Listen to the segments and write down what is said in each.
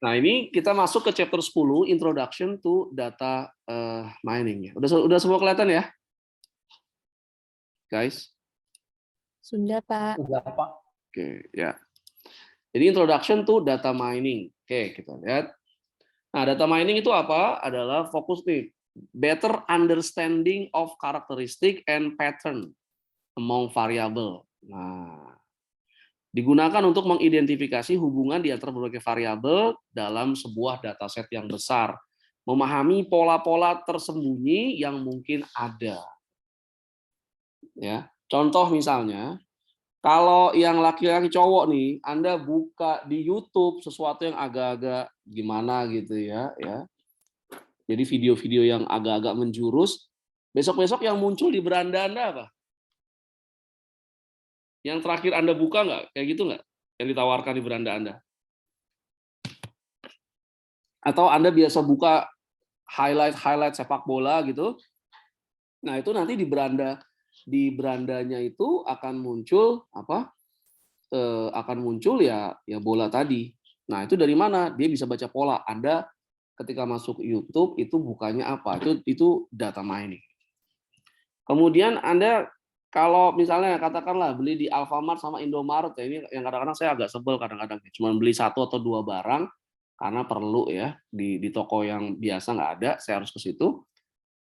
Nah, ini kita masuk ke chapter 10, Introduction to Data Mining. Udah semua kelihatan ya, guys? Sudah, Pak. Sudah, Pak. Oke, ya. Jadi Introduction to Data Mining. Oke, kita lihat. Nah, data mining itu apa? Adalah fokus nih, better understanding of characteristic and pattern among variable. Nah, digunakan untuk mengidentifikasi hubungan di antara berbagai variabel dalam sebuah dataset yang besar. Memahami pola-pola tersembunyi yang mungkin ada. Ya, contoh misalnya, kalau yang laki-laki cowok nih, Anda buka di YouTube sesuatu yang agak-agak gimana gitu ya. Jadi video-video yang agak-agak menjurus, besok-besok yang muncul di beranda Anda apa? Yang terakhir Anda buka nggak? Kayak gitu nggak? Yang ditawarkan di beranda Anda? Atau Anda biasa buka highlight sepak bola gitu? Nah, itu nanti di berandanya itu akan muncul apa? Akan muncul ya bola tadi. Nah, itu dari mana? Dia bisa baca pola. Anda ketika masuk YouTube itu bukanya apa? Itu data mining. Kemudian Anda kalau misalnya katakanlah beli di Alfamart sama Indomaret, ya ini yang kadang-kadang saya agak sebel kadang-kadang, cuma beli 1 atau 2 barang karena perlu ya di toko yang biasa nggak ada, saya harus ke situ.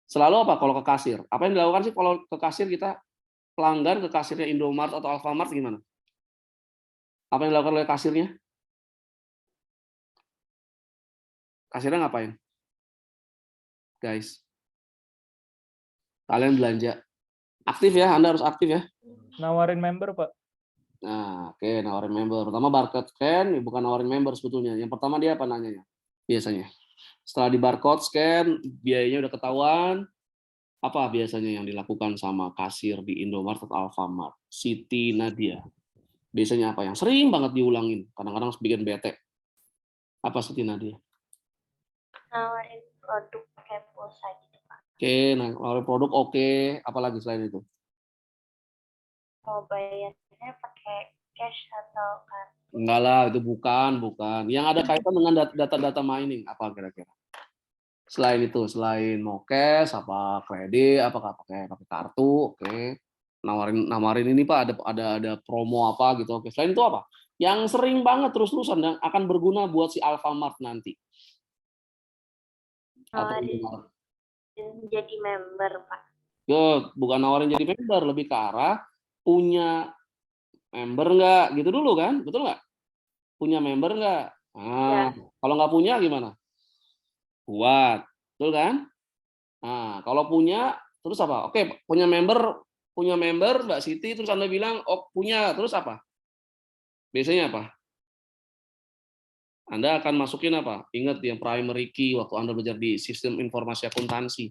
Selalu apa kalau ke kasir? Apa yang dilakukan sih kalau ke kasir kita pelanggan ke kasirnya Indomaret atau Alfamart gimana? Apa yang dilakukan oleh kasirnya? Kasirnya ngapain? Guys, kalian belanja. Aktif ya, Anda harus aktif ya. Nawarin member, Pak. Nah, oke, nawarin member. Pertama barcode scan, bukan nawarin member sebetulnya. Yang pertama dia apa nanyanya? Biasanya. Setelah di barcode scan, biayanya udah ketahuan, apa biasanya yang dilakukan sama kasir di Indomaret atau Alfamart? Siti Nadia. Biasanya apa yang sering banget diulangin, kadang-kadang bikin bete. Apa Siti Nadia? Nawarin produk pakai pulsa gitu, Pak. Oke, nah nawarin produk oke. Apalagi selain itu? Mau bayarnya pakai cash atau kartu? Enggak lah, itu bukan. Yang ada kaitan dengan data-data mining, apa kira-kira? Selain itu, selain mau cash, apa kredit, apakah pakai kartu, oke. Nawarin ini Pak, ada promo apa gitu, oke. Selain itu apa? Yang sering banget terus-terusan dan akan berguna buat si Alfamart nanti. Atau Nawarin jadi member, Pak. bukan nawarin jadi member, lebih ke arah punya member nggak, gitu dulu kan, betul nggak? Punya member nggak? Nah, kalau nggak punya gimana? Buat, betul kan? Nah, kalau punya, terus apa? Oke, punya member Mbak Siti, terus Anda bilang, oh punya, terus apa? Biasanya apa? Anda akan masukin apa? Ingat yang primary key waktu Anda belajar di sistem informasi akuntansi.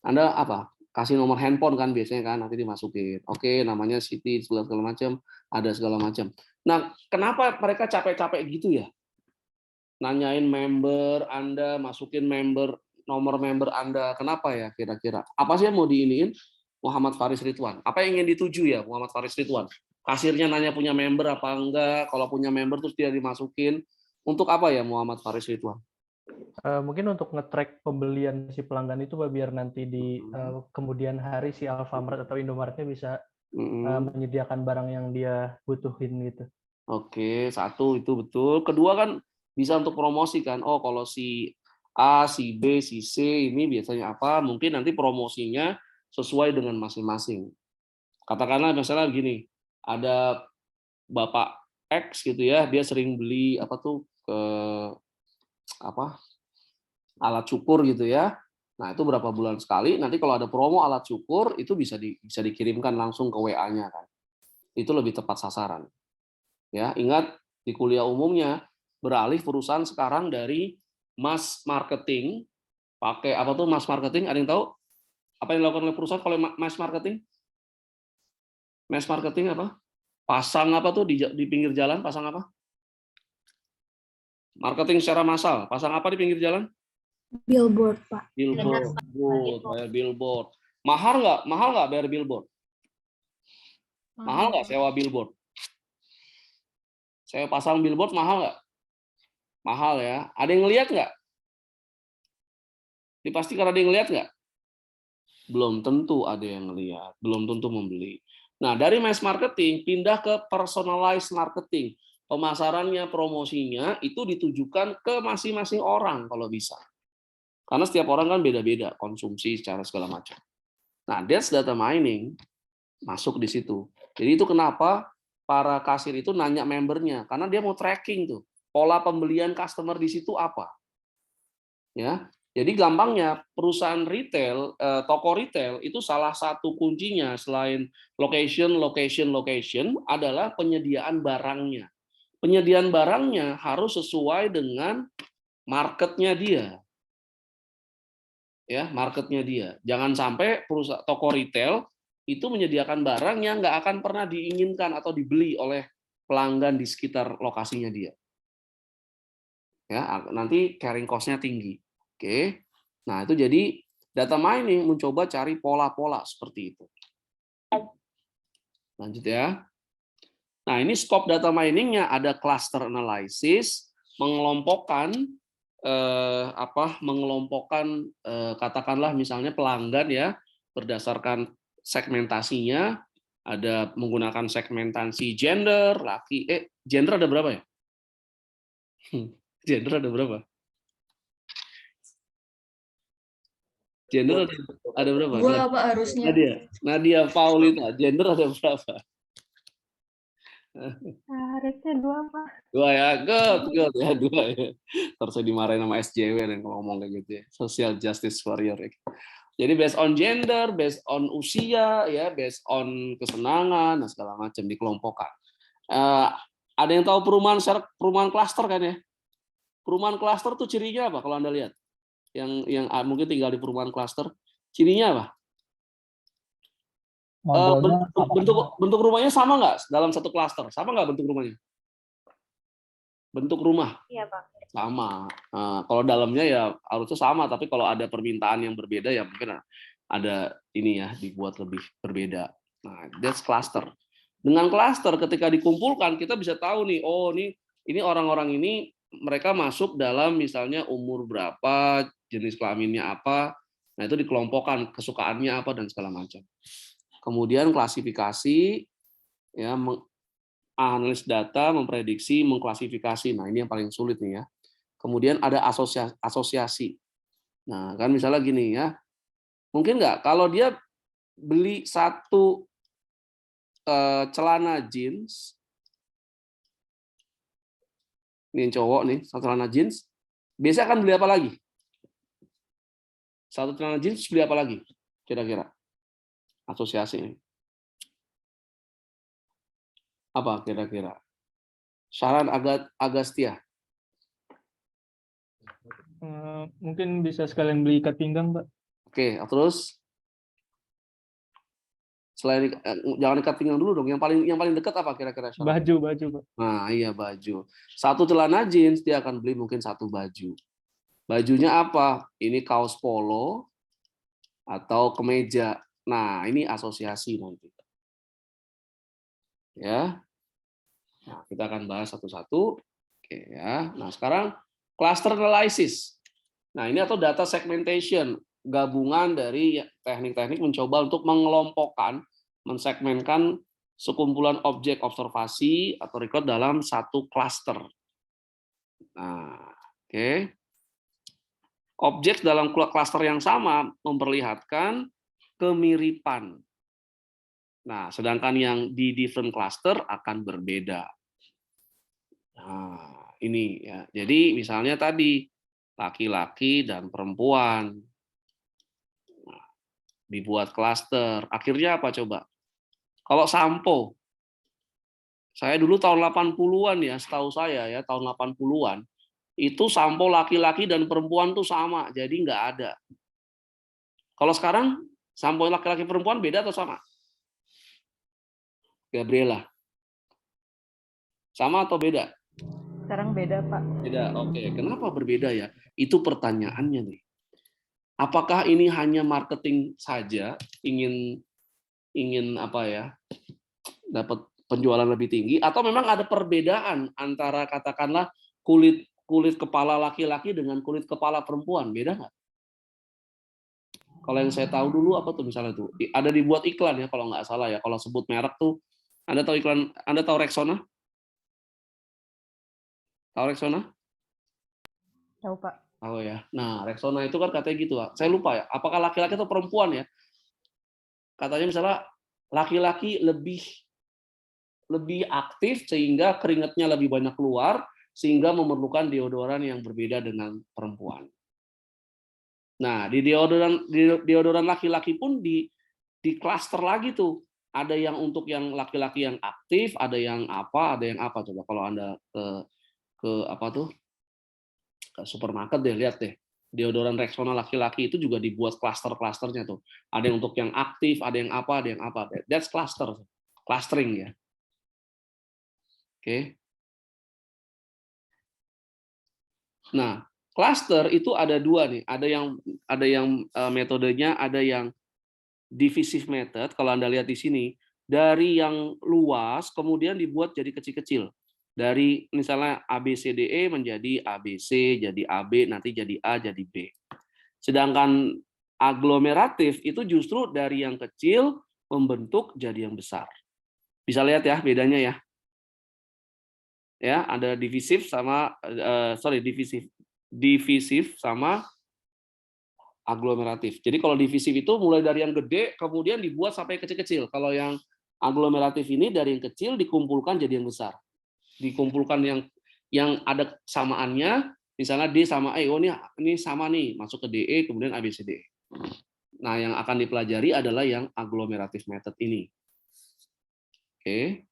Anda apa? Kasih nomor handphone kan biasanya kan, nanti dimasukin. Oke, namanya Siti, segala macam, ada segala macam. Nah, kenapa mereka capek-capek gitu ya? Nanyain member Anda, masukin nomor member Anda. Kenapa ya kira-kira? Apa sih yang mau diiniin Muhammad Faris Ridwan? Apa yang ingin dituju ya Muhammad Faris Ridwan? Kasirnya nanya punya member apa enggak? Kalau punya member terus dia dimasukin. Untuk apa ya Muhammad Faris Ridwan? Mungkin untuk nge-track pembelian si pelanggan itu, Pak, biar nanti di kemudian hari si Alfamart atau Indomaretnya bisa menyediakan barang yang dia butuhin gitu. Oke, satu itu betul. Kedua kan bisa untuk promosi kan. Oh, kalau si A, si B, si C ini biasanya apa? Mungkin nanti promosinya sesuai dengan masing-masing. Katakanlah misalnya begini, ada Bapak X gitu ya, dia sering beli apa tuh ke apa? Alat cukur gitu ya. Nah, itu berapa bulan sekali. Nanti kalau ada promo alat cukur itu bisa dikirimkan langsung ke WA-nya kan. Itu lebih tepat sasaran. Ya, ingat di kuliah umumnya beralih perusahaan sekarang dari mass marketing pakai apa tuh mass marketing? Ada yang tahu? Apa yang dilakukan oleh perusahaan kalau mass marketing? Mass marketing apa? Pasang apa tuh di pinggir jalan? Pasang apa? Marketing secara massal. Pasang apa di pinggir jalan? Billboard, Pak. Billboard. Bayar billboard. Mahal nggak? Mahal nggak bayar billboard? Mahal nggak sewa billboard? Saya pasang billboard mahal nggak? Mahal ya. Ada yang ngelihat nggak? Dipastikan ada yang ngelihat nggak? Belum tentu ada yang ngelihat, belum tentu membeli. Nah, dari mass marketing pindah ke personalized marketing. Pemasarannya, promosinya itu ditujukan ke masing-masing orang kalau bisa. Karena setiap orang kan beda-beda konsumsi secara segala macam. Nah, that's data mining masuk di situ. Jadi itu kenapa para kasir itu nanya membernya, karena dia mau tracking tuh pola pembelian customer di situ apa. Ya, jadi gampangnya perusahaan retail, toko retail itu salah satu kuncinya selain location adalah penyediaan barangnya. Penyediaan barangnya harus sesuai dengan marketnya dia. Ya, marketnya dia. Jangan sampai perusahaan toko retail itu menyediakan barang yang nggak akan pernah diinginkan atau dibeli oleh pelanggan di sekitar lokasinya dia. Ya, nanti carrying cost-nya tinggi. Oke. Nah, itu jadi data mining mencoba cari pola-pola seperti itu. Lanjut ya. Nah, ini scope data mining-nya ada cluster analysis, mengelompokkan katakanlah misalnya pelanggan ya berdasarkan segmentasinya, ada menggunakan segmentasi gender, gender ada berapa ya? Gender ada berapa? Gender ada berapa? Dua apa harusnya? Nadia Paulina, gender ada berapa? Harusnya 2, Pak. 2 ya, good ya, 2 ya. Terus saya dimarahin sama SJW dan kalau ngomong kayak gitu ya, social justice warrior ya. Jadi based on gender, based on usia, ya, based on kesenangan, dan segala macam dikelompokkan. Ada yang tahu perumahan klaster kan ya? Perumahan klaster tuh cirinya apa kalau Anda lihat? Yang mungkin tinggal di perumahan klaster, cirinya apa? Bentuk rumahnya sama nggak dalam satu klaster? Sama nggak bentuk rumahnya? Bentuk rumah? Iya, Pak. Sama. Kalau dalamnya ya harusnya sama, tapi kalau ada permintaan yang berbeda ya mungkin ada ini ya dibuat lebih berbeda. Nah, that's cluster. Dengan cluster ketika dikumpulkan kita bisa tahu nih, oh ini orang-orang ini mereka masuk dalam misalnya umur berapa, jenis kelaminnya apa. Nah, itu dikelompokkan kesukaannya apa dan segala macam. Kemudian klasifikasi, ya, analis data, memprediksi, mengklasifikasi. Nah, ini yang paling sulit nih ya. Kemudian ada asosiasi. Nah, kan misalnya gini ya, mungkin nggak kalau dia beli satu celana jeans, ini yang cowok nih, satu celana jeans, biasanya akan beli apa lagi? Satu celana jeans beli apa lagi? Kira-kira asosiasi ini. Apa kira-kira? Saran Agastya. Mungkin bisa sekalian beli ikat pinggang, Pak. Oke, terus selain jangan ikat pinggang dulu dong. Yang paling dekat apa kira-kira? Baju, Pak. Nah, iya baju. Satu celana jeans dia akan beli mungkin satu baju. Bajunya apa? Ini kaos polo atau kemeja. Nah, ini asosiasi nanti. Ya. Nah, kita akan bahas satu-satu. Oke ya. Nah, sekarang cluster analysis. Nah, ini atau data segmentation, gabungan dari teknik-teknik mencoba untuk mengelompokkan, mensegmenkan sekumpulan objek observasi atau record dalam satu cluster. Nah, oke. Objek dalam cluster yang sama memperlihatkan kemiripan. Nah, sedangkan yang di different cluster akan berbeda. Nah, ini ya. Jadi misalnya tadi laki-laki dan perempuan nah, dibuat cluster. Akhirnya apa coba? Kalau sampo, saya dulu tahun 80-an ya, setahu saya ya, tahun 80-an, itu sampo laki-laki dan perempuan tuh sama, jadi nggak ada. Kalau sekarang, sampo laki-laki perempuan beda atau sama? Gabriela. Sama atau beda? Sekarang beda, Pak. Beda, oke. Kenapa berbeda ya? Itu pertanyaannya nih. Apakah ini hanya marketing saja, ingin apa ya, dapat penjualan lebih tinggi, atau memang ada perbedaan antara katakanlah kulit kulit kepala laki-laki dengan kulit kepala perempuan, beda nggak? Kalau yang saya tahu dulu apa tuh misalnya tuh, ada dibuat iklan ya kalau nggak salah ya, kalau sebut merek tuh, Anda tahu iklan, Anda tahu Rexona? Tahu Rexona? Tahu Pak. Oh ya. Nah, Rexona itu kan katanya gitu, Pak. Saya lupa ya, apakah laki-laki atau perempuan ya? Katanya misalnya laki-laki lebih aktif sehingga keringatnya lebih banyak keluar sehingga memerlukan deodoran yang berbeda dengan perempuan. Nah, di deodoran laki-laki pun di klaster lagi tuh. Ada yang untuk yang laki-laki yang aktif, ada yang apa coba kalau Anda ke apa tuh? Ke supermarket deh, lihat deh. Deodoran Rexona laki-laki itu juga dibuat klaster-klasternya tuh. Ada yang untuk yang aktif, ada yang apa, ada yang apa. That's cluster. Clustering ya. Oke. Nah, cluster itu ada dua nih. Ada yang metodenya, ada yang divisif method. Kalau Anda lihat di sini, dari yang luas kemudian dibuat jadi kecil-kecil. Dari misalnya ABCDE menjadi ABC, jadi AB, nanti jadi A, jadi B. Sedangkan aglomeratif itu justru dari yang kecil membentuk jadi yang besar. Bisa lihat ya bedanya ya. Ya, ada divisif sama divisif sama aglomeratif. Jadi kalau divisif itu mulai dari yang gede kemudian dibuat sampai kecil-kecil. Kalau yang aglomeratif ini dari yang kecil dikumpulkan jadi yang besar. Dikumpulkan yang ada samaannya, misalnya D sama E, oh ini sama nih, masuk ke DE kemudian ABCDE. Nah, yang akan dipelajari adalah yang aglomeratif method ini. Oke.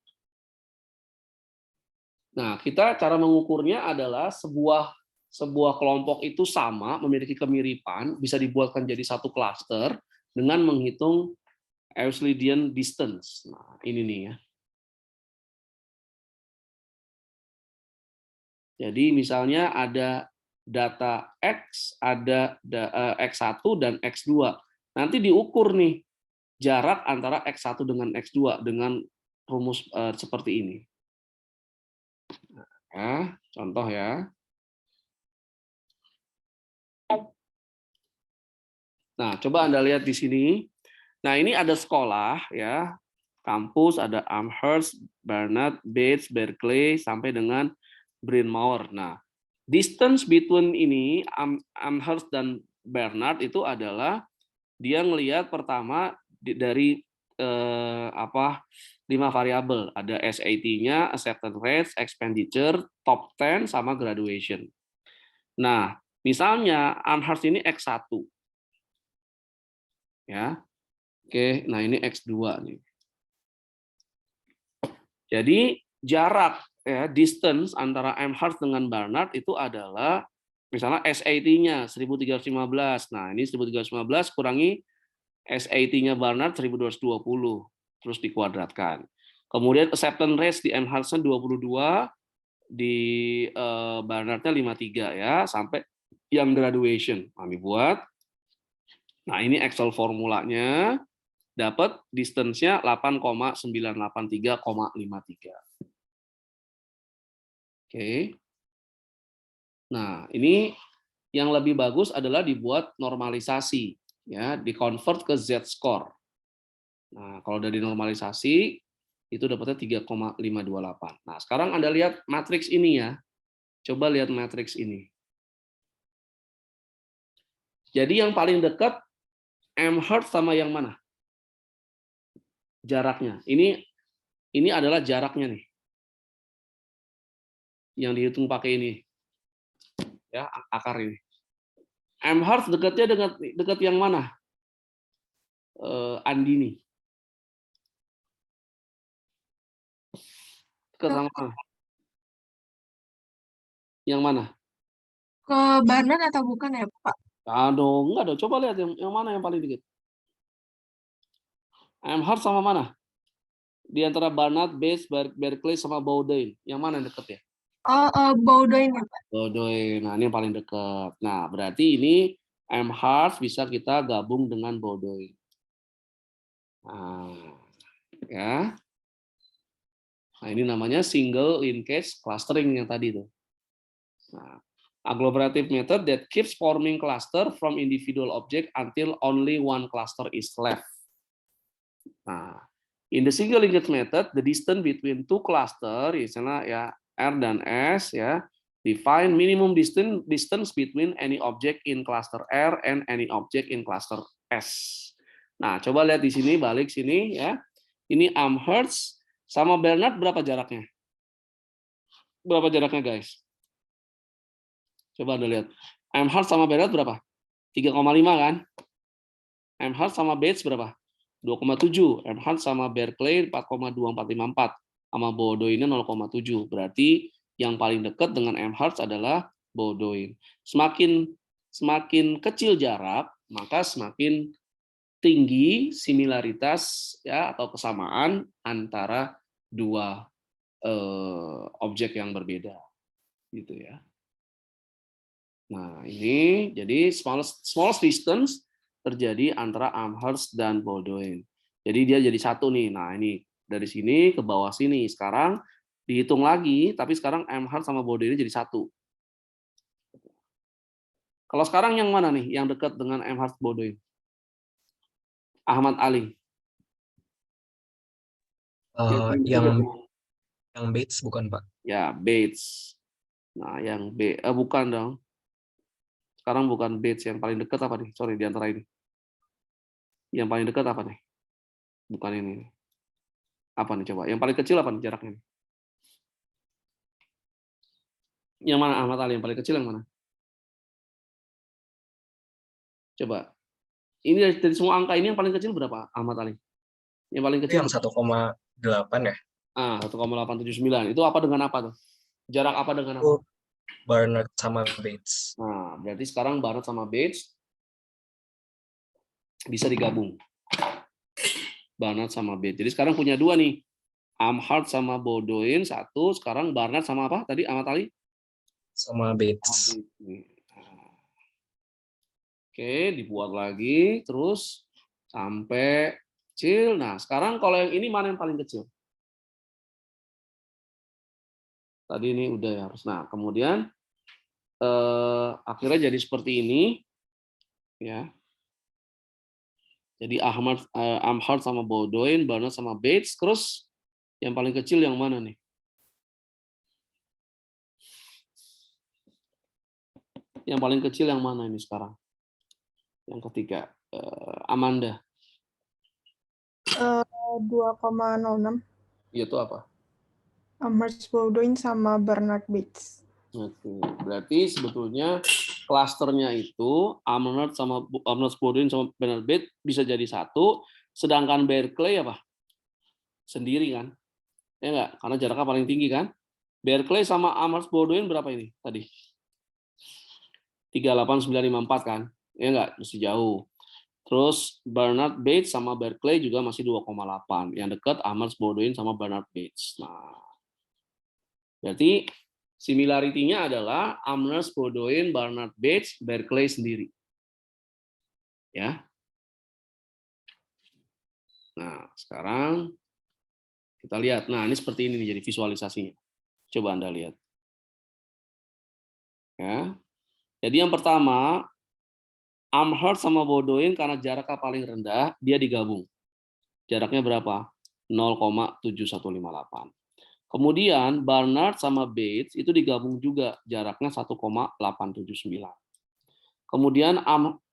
Nah, kita cara mengukurnya adalah sebuah kelompok itu sama, memiliki kemiripan, bisa dibuatkan jadi satu klaster dengan menghitung Euclidean distance. Nah, ini nih ya. Jadi misalnya ada data X, ada X1 dan X2. Nanti diukur nih jarak antara X1 dengan X2 dengan rumus seperti ini. Nah, contoh ya. Nah, coba Anda lihat di sini. Nah, ini ada sekolah ya, kampus, ada Amherst, Barnard, Bates, Berkeley, sampai dengan Bryn Mawr. Nah, distance between ini Amherst dan Barnard itu adalah dia ngelihat pertama dari 5 variabel, ada SAT-nya, acceptance rate, expenditure, top 10 sama graduation. Nah, misalnya Amherst ini X1. Ya. Oke, nah ini X2 nih. Jadi jarak ya, distance antara Amherst dengan Barnard itu adalah misalnya SAT-nya 1315. Nah, ini 1315 kurangi SAT-nya Barnard 1220 terus dikuadratkan. Kemudian acceptance rate di Amherst 22, di Barnard-nya 53 ya, sampai yang graduation. Kami buat. Nah, ini Excel formulanya. Dapat distance-nya 8,983,53. Oke. Nah, ini yang lebih bagus adalah dibuat normalisasi, ya, di-convert ke Z-score. Nah, kalau udah dinormalisasi, itu dapatnya 3,528. Nah, sekarang Anda lihat matriks ini ya. Coba lihat matriks ini. Jadi yang paling dekat Amherst sama yang mana? Jaraknya. Ini adalah jaraknya nih. Yang dihitung pakai ini. Ya, akar ini. Amherst dekatnya dekat yang mana? Andini. Dekat sama mana? Yang mana? Ke Barnard atau bukan ya, Pak? Aduh, enggak dong. Coba lihat yang mana yang paling dekat. Amherst sama mana? Di antara Barnard, Bates, Berkeley sama Bowdoin. Yang mana yang dekat ya? Bowdoin ya, Pak? Bowdoin. Nah, ini yang paling dekat. Nah, berarti ini Amherst bisa kita gabung dengan Bowdoin. Nah, ya. Nah, ini namanya single linkage clustering yang tadi tuh. Nah, agglomerative method that keeps forming cluster from individual object until only one cluster is left. Nah, in the single linkage method, the distance between two cluster, misalnya ya R dan S ya, define minimum distance between any object in cluster R and any object in cluster S. Nah, coba lihat di sini, balik sini ya. Ini Amherst sama Bernard berapa jaraknya? Berapa jaraknya, guys? Coba Anda lihat. Amherst sama Bernard berapa? 3,5 kan? Amherst sama Bates berapa? 2,7. Amherst sama Berkeley 4,2454. Sama Bowdoin 0,7. Berarti yang paling dekat dengan Amherst adalah Bowdoin. Semakin kecil jarak, maka semakin tinggi similaritas ya atau kesamaan antara dua objek yang berbeda, gitu ya. Nah ini jadi smallest distance terjadi antara Amherst dan Bowdoin. Jadi dia jadi satu nih. Nah ini dari sini ke bawah sini. Sekarang dihitung lagi, tapi sekarang Amherst sama Bowdoin jadi satu. Kalau sekarang yang mana nih yang dekat dengan Amherst Bowdoin? Ahmad Ali. Yang Bates bukan, Pak? Ya, Bates. Nah, yang bukan dong. Sekarang bukan Bates, yang paling dekat apa nih? Sorry, di antara ini. Yang paling dekat apa nih? Bukan ini. Apa nih coba? Yang paling kecil apa nih jaraknya? Yang mana Ahmad Ali? Yang paling kecil yang mana? Coba. Ini dari semua angka ini yang paling kecil berapa, Ahmad Ali? Yang paling kecil? Yang 1,8 ya? 1,879. Itu apa dengan apa tuh? Jarak apa dengan apa? Itu Barnard sama Bates. Nah, berarti sekarang Barnard sama Bates bisa digabung. Barnard sama Bates. Jadi sekarang punya dua nih. Amherst sama Bowdoin satu. Sekarang Barnard sama apa tadi, Ahmad Ali? Sama Bates. Oke, dibuat lagi. Terus sampai kecil. Nah, sekarang kalau yang ini mana yang paling kecil? Tadi ini udah ya harus. Nah, kemudian akhirnya jadi seperti ini, ya. Jadi Amherst sama Bowdoin, Barnard sama Bates. Terus yang paling kecil yang mana nih? Yang paling kecil yang mana ini sekarang? Yang ketiga, Amanda. 2,06. Itu apa? Amherst Bowdoin sama Bernard Bates. Oke, berarti sebetulnya klasternya itu Amherst Bowdoin sama Bernard Bates bisa jadi satu, sedangkan Berkeley apa? Sendiri kan? Ya enggak? Karena jaraknya paling tinggi kan? Berkeley sama Amherst Bowdoin berapa ini tadi? 38954 kan? Ya enggak? Mesti jauh. Terus Bernard Bates sama Berkeley juga masih 2,8. Yang dekat Amherst Bowdoin sama Bernard Bates. Nah, berarti similarity-nya adalah Amherst Bowdoin, Bernard Bates, Berkeley sendiri. Ya. Nah, sekarang kita lihat. Nah, ini seperti ini nih jadi visualisasinya. Coba Anda lihat. Ya. Jadi yang pertama, Amherst sama Bowdoin karena jaraknya paling rendah, dia digabung. Jaraknya berapa? 0,7158. Kemudian Barnard sama Bates itu digabung juga, jaraknya 1,879. Kemudian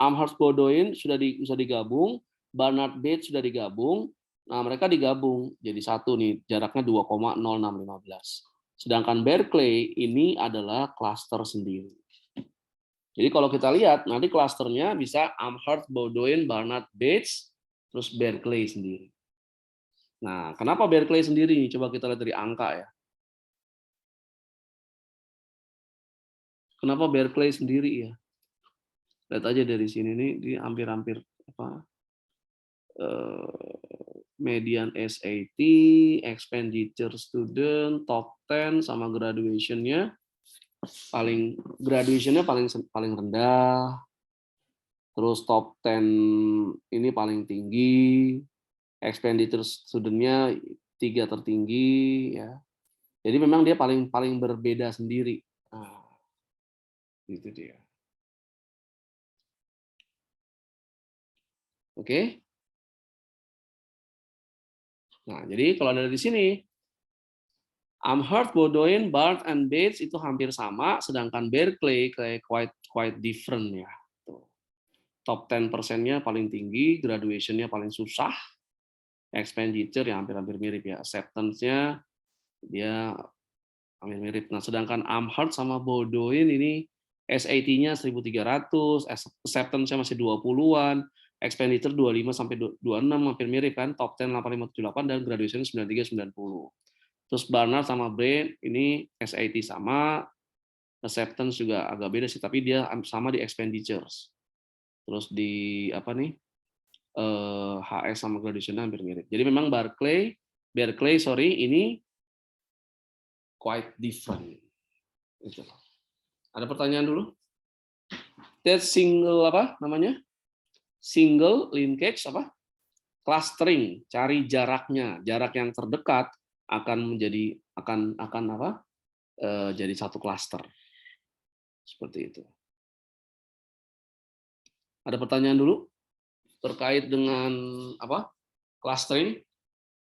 Amherst Bowdoin sudah digabung, Barnard Bates sudah digabung. Nah, mereka digabung jadi satu nih, jaraknya 2,0615. Sedangkan Berkeley ini adalah klaster sendiri. Jadi kalau kita lihat, nanti klasternya bisa Amherst, Bowdoin, Barnard, Bates, terus Berkeley sendiri. Nah, kenapa Berkeley sendiri? Coba kita lihat dari angka ya. Kenapa Berkeley sendiri ya? Lihat aja dari sini nih, dia hampir-hampir apa? Median SAT, expenditure student, top 10 sama graduation-nya graduation-nya paling rendah. Terus top 10 ini paling tinggi, expenditure student-nya 3 tertinggi ya. Jadi memang dia paling berbeda sendiri. Nah, Itu dia. Oke. Nah, jadi kalau ada di sini, Amherst, Bowdoin, Barnes, and Bates itu hampir sama, sedangkan Berkeley kayak quite different ya. Tuh. Top 10%-nya paling tinggi, graduation-nya paling susah, expenditure yang hampir-hampir mirip ya, acceptance-nya dia hampir mirip. Nah, sedangkan Amherst sama Bowdoin ini SAT-nya 1.300, acceptance-nya masih 20-an, expenditure 25 sampai 26 hampir mirip kan, top 10 8578 dan graduation 93 90. Terus Barnard sama Brain ini SAT sama, acceptance juga agak beda sih, tapi dia sama di expenditures. Terus di apa nih? HS sama graduation hampir mirip. Jadi memang Berkeley ini quite different. Itu. Ada pertanyaan dulu? That single apa namanya? Single linkage apa? Clustering, cari jaraknya, jarak yang terdekat akan menjadi akan apa? Jadi satu cluster. Seperti itu. Ada pertanyaan dulu terkait dengan apa? Clustering.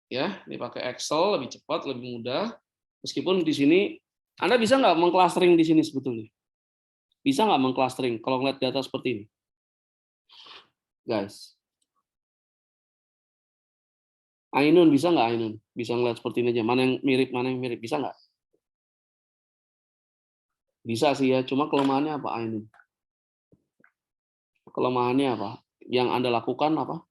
Ya, ini pakai Excel lebih cepat, lebih mudah. Meskipun di sini Anda bisa nggak mengclustering di sini sebetulnya? Bisa nggak mengclustering kalau ngeliat data seperti ini? Guys. Ainun bisa nggak Ainun? Bisa ngeliat seperti ini aja. Mana yang mirip, bisa nggak? Bisa sih ya, cuma kelemahannya apa Ainun? Kelemahannya apa? Yang Anda lakukan apa?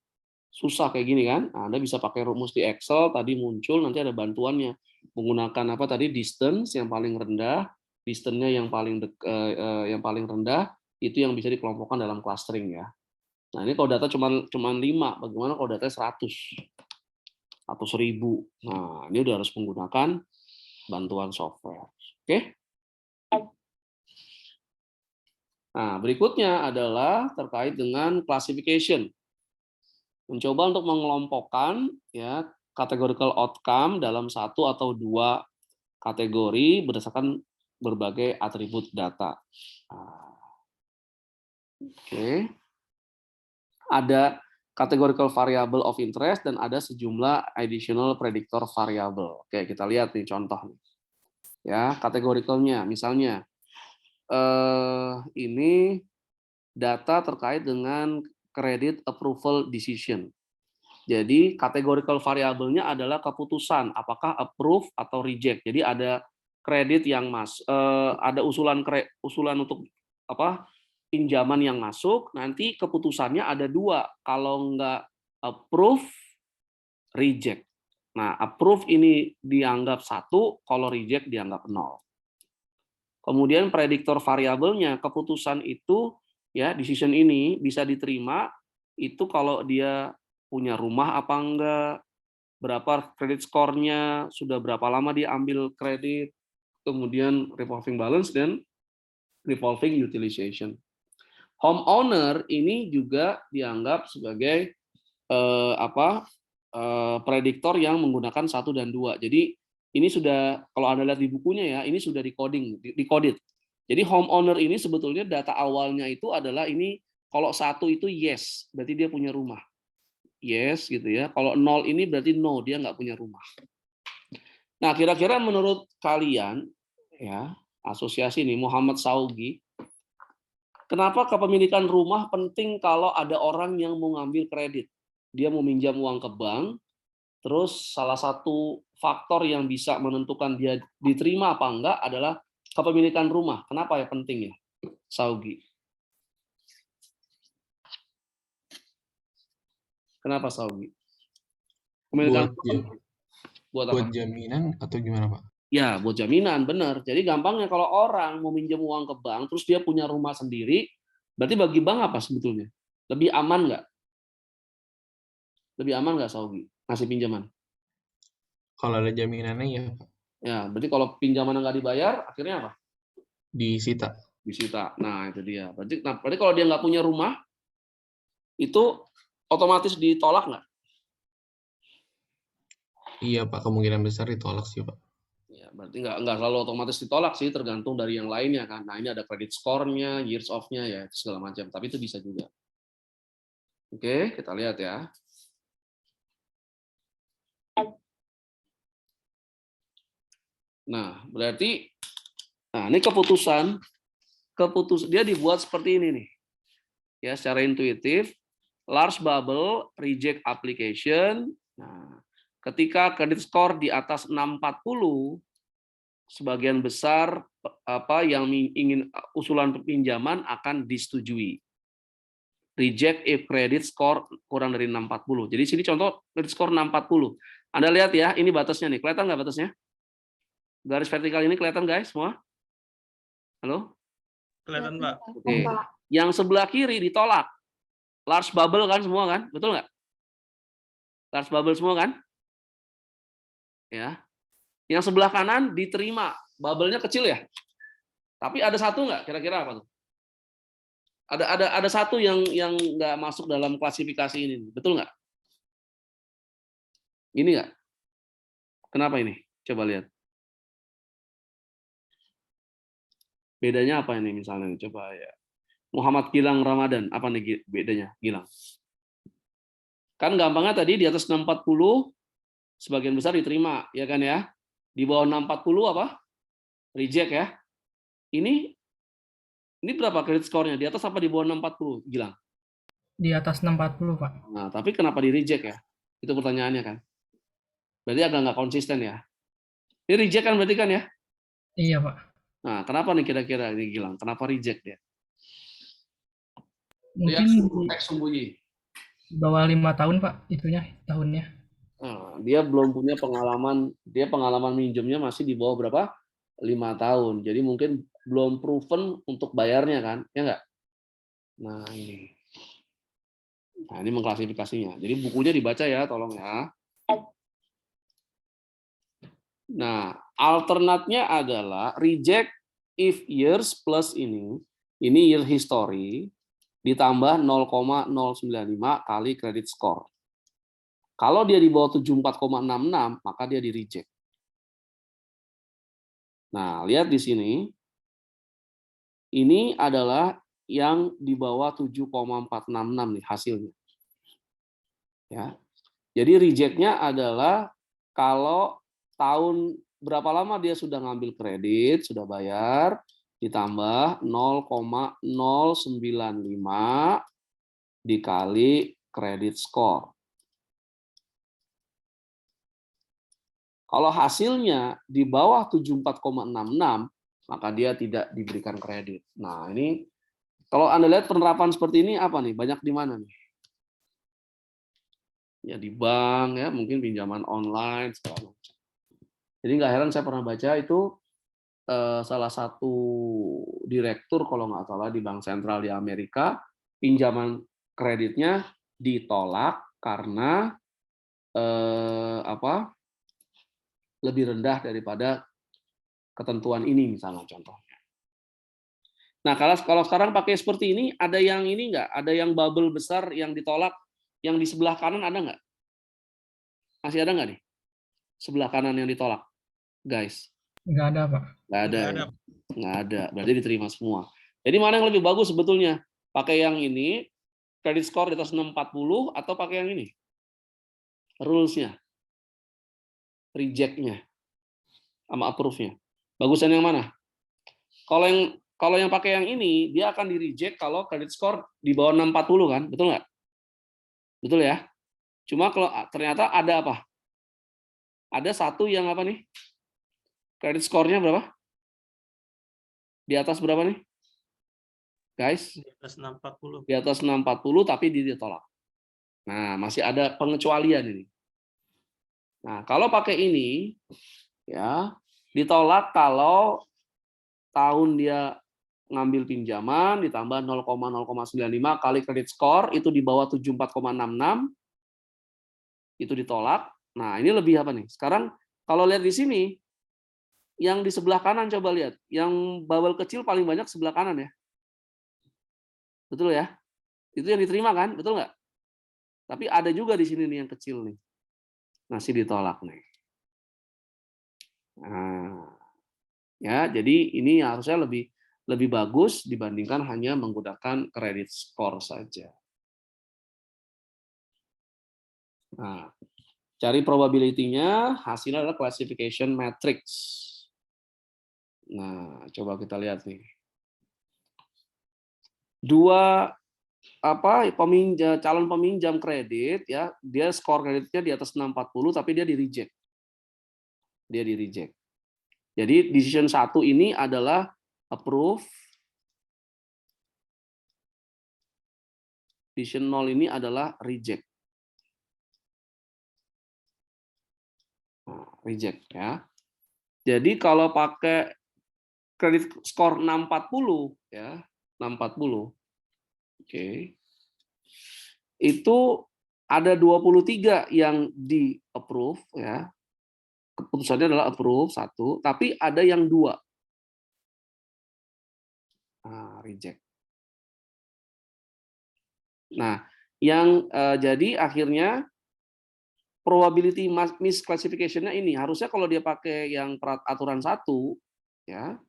Susah kayak gini kan? Nah, Anda bisa pakai rumus di Excel, tadi muncul, nanti ada bantuannya. Menggunakan apa tadi? Distance yang paling rendah, distance-nya yang paling rendah, itu yang bisa dikelompokkan dalam clustering ya. Nah, ini kalau data cuma 5, bagaimana kalau data 100 atau 1000? Nah, ini udah harus menggunakan bantuan software. Oke? Nah, berikutnya adalah terkait dengan classification. Mencoba untuk mengelompokkan ya categorical outcome dalam 1 atau 2 kategori berdasarkan berbagai atribut data. Oke. Ada categorical variable of interest dan ada sejumlah additional predictor variable. Oke, kita lihat nih contoh. Ya, kategoricalnya misalnya ini data terkait dengan credit approval decision. Jadi categorical variabelnya adalah keputusan apakah approve atau reject. Jadi ada kredit yang ada usulan untuk apa pinjaman yang masuk, nanti keputusannya ada 2. Kalau nggak approve, reject. Nah, approve ini dianggap 1, kalau reject dianggap 0. Kemudian prediktor variabelnya, keputusan itu ya decision ini bisa diterima itu kalau dia punya rumah apa enggak, berapa kredit skornya, sudah berapa lama dia ambil kredit, kemudian revolving balance dan revolving utilization. Homeowner ini juga dianggap sebagai prediktor yang menggunakan 1 dan 2. Jadi ini sudah, kalau Anda lihat di bukunya ya, ini sudah decoded. Jadi homeowner ini sebetulnya data awalnya itu adalah ini, kalau 1 itu yes, berarti dia punya rumah. Yes gitu ya. Kalau 0 ini berarti no, dia nggak punya rumah. Nah, kira-kira menurut kalian ya, asosiasi ini Muhammad Saugi, kenapa kepemilikan rumah penting kalau ada orang yang mau ngambil kredit? Dia mau minjam uang ke bank, terus salah satu faktor yang bisa menentukan dia diterima apa enggak adalah kepemilikan rumah. Kenapa ya penting ya, Saugi? Kenapa Saugi? Buat jaminan atau gimana Pak? Ya, buat jaminan, benar. Jadi gampangnya kalau orang mau minjem uang ke bank, terus dia punya rumah sendiri, berarti bagi bank apa sebetulnya? Lebih aman nggak? Lebih aman nggak Saugi ngasih pinjaman? Kalau ada jaminannya ya Pak. Ya, berarti kalau pinjaman nggak dibayar, akhirnya apa? Disita. Disita. Nah, itu dia. Berarti kalau dia nggak punya rumah, itu otomatis ditolak nggak? Iya Pak, kemungkinan besar ditolak sih Pak. Ya, Ya, berarti nggak selalu otomatis ditolak sih, tergantung dari yang lainnya kan. Nah ini ada credit score-nya, years of-nya ya segala macam. Tapi itu bisa juga. Oke, kita lihat ya. Nah berarti, nah ini keputusan dia dibuat seperti ini nih. Ya secara intuitif, large bubble reject application. Nah, ketika credit score di atas 640, sebagian besar yang ingin usulan pinjaman akan disetujui. Reject if credit score kurang dari 640. Jadi sini contoh credit score 640. Anda lihat ya, ini batasnya nih. Kelihatan nggak batasnya? Garis vertikal ini kelihatan guys semua? Halo? Kelihatan, Pak. Oke. Yang sebelah kiri ditolak. Large bubble kan semua kan? Betul nggak? Large bubble semua kan? Ya. Yang sebelah kanan diterima. Bubble-nya kecil ya? Tapi ada satu nggak? Kira-kira apa tuh? Ada satu yang nggak masuk dalam klasifikasi ini. Betul nggak? Ini nggak? Kenapa ini? Coba lihat. Bedanya apa ini misalnya? Coba ya. Muhammad Gilang Ramadan, apa nih bedanya Gilang? Kan gampangnya tadi di atas 640 sebagian besar diterima, ya kan ya? Di bawah 640 apa? Reject ya. Ini berapa credit score-nya? Di atas apa di bawah 640, Gilang? Di atas 640, Pak. Nah, tapi kenapa di reject ya? Itu pertanyaannya kan. Berarti agak nggak konsisten ya. Ini reject kan berarti kan ya? Iya, Pak. Nah, kenapa nih kira-kira ini Gilang? Kenapa reject ya? Mungkin Teks sembunyi. di bawah 5 tahun, Pak, tahunnya. Nah, dia belum punya pengalaman, dia pengalaman minjemnya masih di bawah berapa? 5 tahun. Jadi mungkin belum proven untuk bayarnya kan, ya nggak? Nah ini mengklasifikasinya. Jadi bukunya dibaca ya, tolong ya. Nah, alternatnya adalah reject if years plus ini year history ditambah 0,095 kali credit score. Kalau dia di bawah 74,66, maka dia di reject. Nah, lihat di sini. Ini adalah yang di bawah 7,466 nih hasilnya. Ya. Jadi reject-nya adalah kalau tahun berapa lama dia sudah ngambil kredit, sudah bayar, ditambah 0,095 dikali credit score. Kalau hasilnya di bawah 74,66, maka dia tidak diberikan kredit. Nah, ini kalau Anda lihat penerapan seperti ini apa nih? Banyak di mana nih? Ya di bank ya, mungkin pinjaman online segala macam. Jadi nggak heran saya pernah baca itu salah satu direktur kalau nggak salah di bank sentral di Amerika, pinjaman kreditnya ditolak karena lebih rendah daripada ketentuan ini misalnya contohnya. Nah kalau sekarang pakai seperti ini, ada yang ini nggak? Ada yang bubble besar yang ditolak, yang di sebelah kanan ada nggak? Masih ada nggak nih? Sebelah kanan yang ditolak, guys? Nggak ada, Pak. Nggak ada. Nggak ada. Berarti diterima semua. Jadi mana yang lebih bagus sebetulnya? Pakai yang ini, credit score di atas 640, atau pakai yang ini? Rules-nya, reject-nya, sama approve-nya. Bagusan yang mana? Kalau yang pakai yang ini, dia akan di-reject kalau credit score di bawah 640 kan? Betul nggak? Betul ya? Cuma kalau ternyata ada apa? Ada satu yang apa nih? Credit score-nya berapa? Di atas berapa nih? Guys? Di atas 640. Di atas 640 tapi ditolak. Nah, masih ada pengecualian ini. Nah, kalau pakai ini ya ditolak kalau tahun dia ngambil pinjaman ditambah 0,095 kali credit score itu di bawah 74,66 itu ditolak. Nah, ini lebih apa nih? Sekarang kalau lihat di sini yang di sebelah kanan coba lihat, yang bubble kecil paling banyak sebelah kanan ya. Betul ya? Itu yang diterima kan? Betul nggak? Tapi ada juga di sini nih yang kecil nih. Masih ditolak nih. Nah, ya, jadi ini harusnya lebih bagus dibandingkan hanya menggunakan credit score saja. Nah, cari probability-nya, hasilnya adalah classification matrix. Nah, coba kita lihat nih. Dua calon peminjam kredit ya, dia skor kreditnya di atas 640 tapi dia di-reject. Dia di-reject. Jadi decision 1 ini adalah approve. Decision 0 ini adalah reject. Nah, reject ya. Jadi kalau pakai kredit skor 640 ya, 640. Oke. Itu ada 23 yang di approve ya. Keputusannya adalah approve 1, tapi ada yang 2. Nah, reject. Nah, yang jadi akhirnya probability misclassification-nya ini harusnya kalau dia pakai yang aturan 1 ya,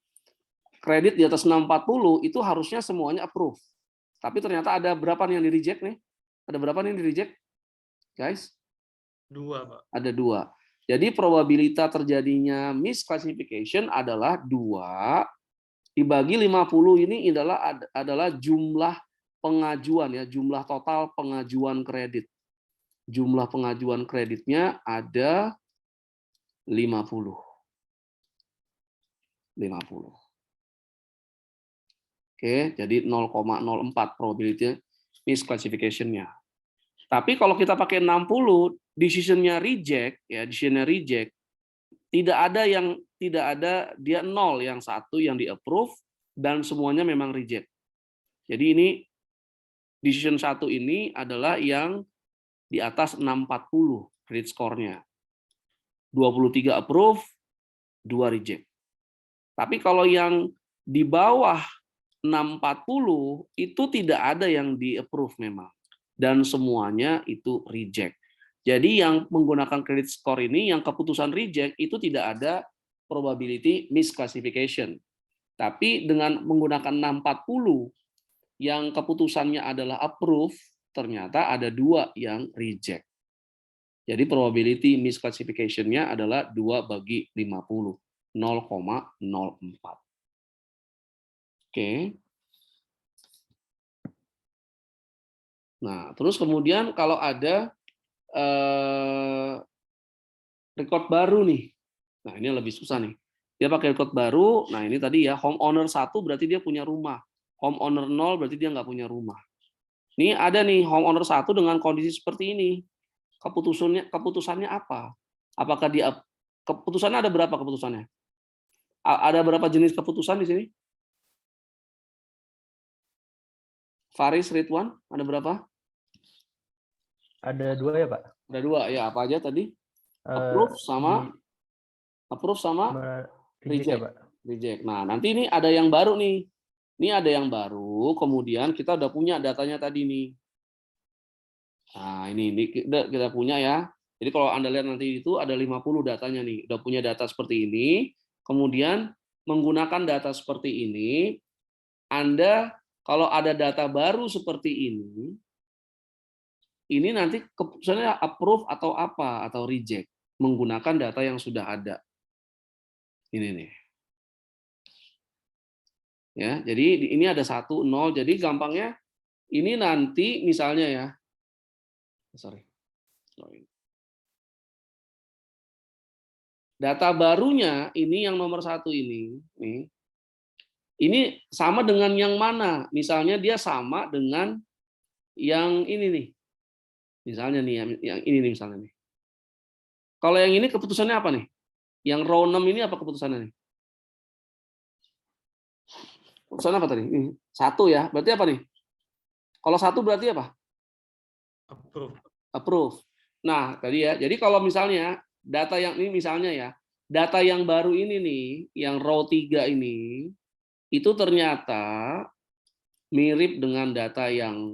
kredit di atas 640 itu harusnya semuanya approve. Tapi ternyata ada berapa nih yang di reject nih? Ada berapa nih yang di reject? Guys? 2, Pak. Ada 2. Jadi probabilitas terjadinya misclassification adalah 2 dibagi 50 ini adalah jumlah pengajuan ya, jumlah total pengajuan kredit. Jumlah pengajuan kreditnya ada 50. 50. Oke, jadi 0,04 probability misclassification-nya. Tapi kalau kita pakai 60, decision-nya reject, ya, decision-nya reject, tidak ada dia 0 yang 1 yang di approve dan semuanya memang reject. Jadi ini decision 1 ini adalah yang di atas 640 credit score-nya. 23 approve, 2 reject. Tapi kalau yang di bawah 640 itu tidak ada yang di approve memang. Dan semuanya itu reject. Jadi yang menggunakan credit score ini, yang keputusan reject, itu tidak ada probability misclassification. Tapi dengan menggunakan 640, yang keputusannya adalah approve, ternyata ada 2 yang reject. Jadi probability misclassification-nya adalah 2 bagi 50, 0,04. Oke. Nah, terus kemudian kalau ada record baru nih. Nah, ini lebih susah nih. Dia pakai record baru, nah ini tadi ya, homeowner 1 berarti dia punya rumah. Homeowner 0 berarti dia nggak punya rumah. Ini ada nih homeowner 1 dengan kondisi seperti ini. Keputusannya apa? Apakah dia keputusannya ada berapa keputusannya? Ada berapa jenis keputusan di sini? Faris, Ridwan, ada berapa? Ada 2 ya, Pak? Ada 2 ya, apa aja tadi? Approve sama reject ya, Pak? Reject. Nah, nanti ini ada yang baru nih. Ini ada yang baru, kemudian kita udah punya datanya tadi nih. Nah, ini kita punya ya. Jadi kalau Anda lihat nanti itu ada 50 datanya nih. Udah punya data seperti ini, kemudian menggunakan data seperti ini, Anda kalau ada data baru seperti ini nanti keputusannya approve atau apa, atau reject, menggunakan data yang sudah ada. Ini nih. Ya, jadi ini ada 1, 0, jadi gampangnya ini nanti misalnya ya, data barunya ini yang nomor 1 ini, nih. Ini sama dengan yang mana? Misalnya dia sama dengan yang ini nih. Misalnya nih, yang ini nih misalnya nih. Kalau yang ini keputusannya apa nih? Yang row 6 ini apa keputusannya nih? Keputusannya apa tadi? Ini 1 ya. Berarti apa nih? Kalau 1 berarti apa? Approve. Approve. Nah, tadi ya. Jadi kalau misalnya data yang ini misalnya ya, data yang baru ini nih, yang row 3 ini, itu ternyata mirip dengan data yang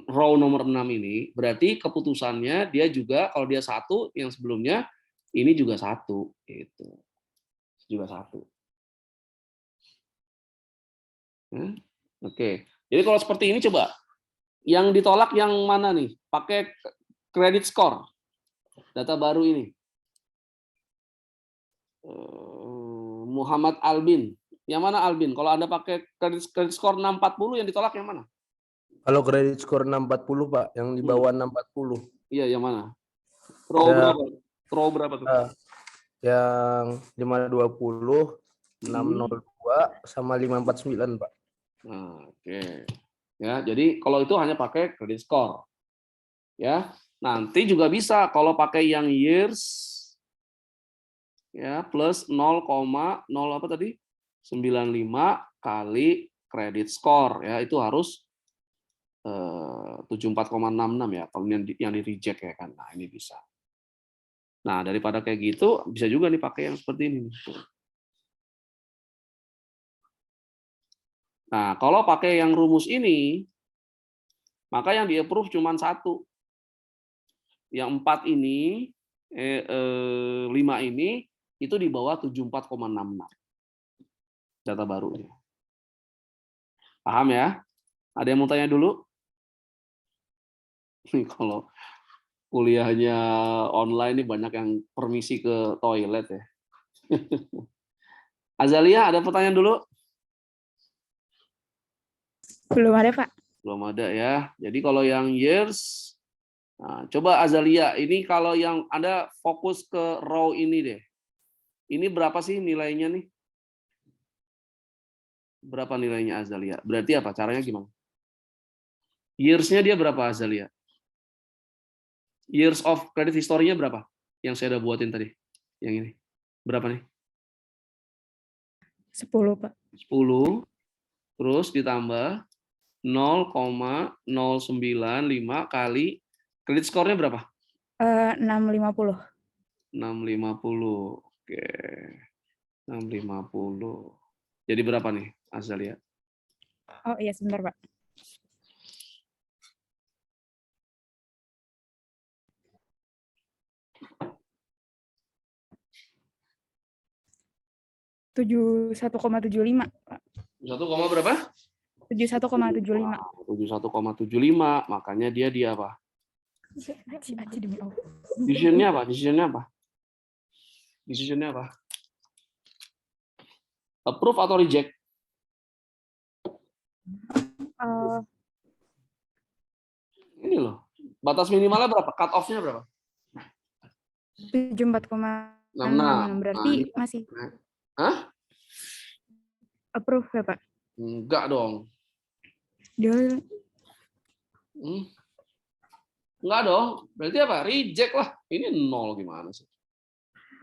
row nomor 6 ini, berarti keputusannya dia juga, kalau dia 1 yang sebelumnya, ini juga 1 gitu. Juga 1. Oke. Jadi kalau seperti ini coba yang ditolak yang mana nih? Pakai credit score. Data baru ini. Muhammad Albin. Yang mana Albin? Kalau Anda pakai credit score 640 yang ditolak yang mana? Kalau credit score 640 Pak, yang di bawah 640. Iya, yang mana? Row berapa? Row berapa tuh? Yang 520, 602 sama 549, Pak. Nah, oke. Ya, jadi kalau itu hanya pakai credit score. Ya. Nanti juga bisa kalau pakai yang years ya plus 0,0 apa tadi? 95 kali credit score ya, itu harus 74,66 ya kalau yang di reject ya kan. Nah, ini bisa. Nah, daripada kayak gitu bisa juga nih pakai yang seperti ini. Nah, kalau pakai yang rumus ini maka yang di-approve cuma 1. Yang 4 ini 5 ini itu di bawah 74,66. Data barunya. Paham ya? Ada yang mau tanya dulu? Kalau kuliahnya online ini banyak yang permisi ke toilet ya. Azalia, ada pertanyaan dulu? Belum ada, Pak. Belum ada ya. Jadi kalau yang years, nah, coba Azalia, ini kalau yang Anda fokus ke row ini deh. Ini berapa sih nilainya nih? Berapa nilainya Azalia? Berarti apa? Caranya gimana? Years-nya dia berapa Azalia? Years of credit history-nya berapa? Yang saya udah buatin tadi. Yang ini. Berapa nih? 10, Pak. 10. Terus ditambah 0,095 kali credit score-nya berapa? 650. 650. Oke. 650. Jadi berapa nih, Azalia? Oh iya, sebentar, Pak. Tujuh 1,75, Pak. 1, berapa? 71,75. 71,75. Makanya dia apa? Demi Allah. Decision-nya apa? Decision-nya apa? Approve atau reject? Ini loh. Batas minimalnya berapa? Cut off-nya berapa? 74,66. Berarti masih. Hah? Approve ya, Pak? Enggak dong. Dia. Enggak dong. Berarti apa? Reject lah. Ini 0 gimana sih?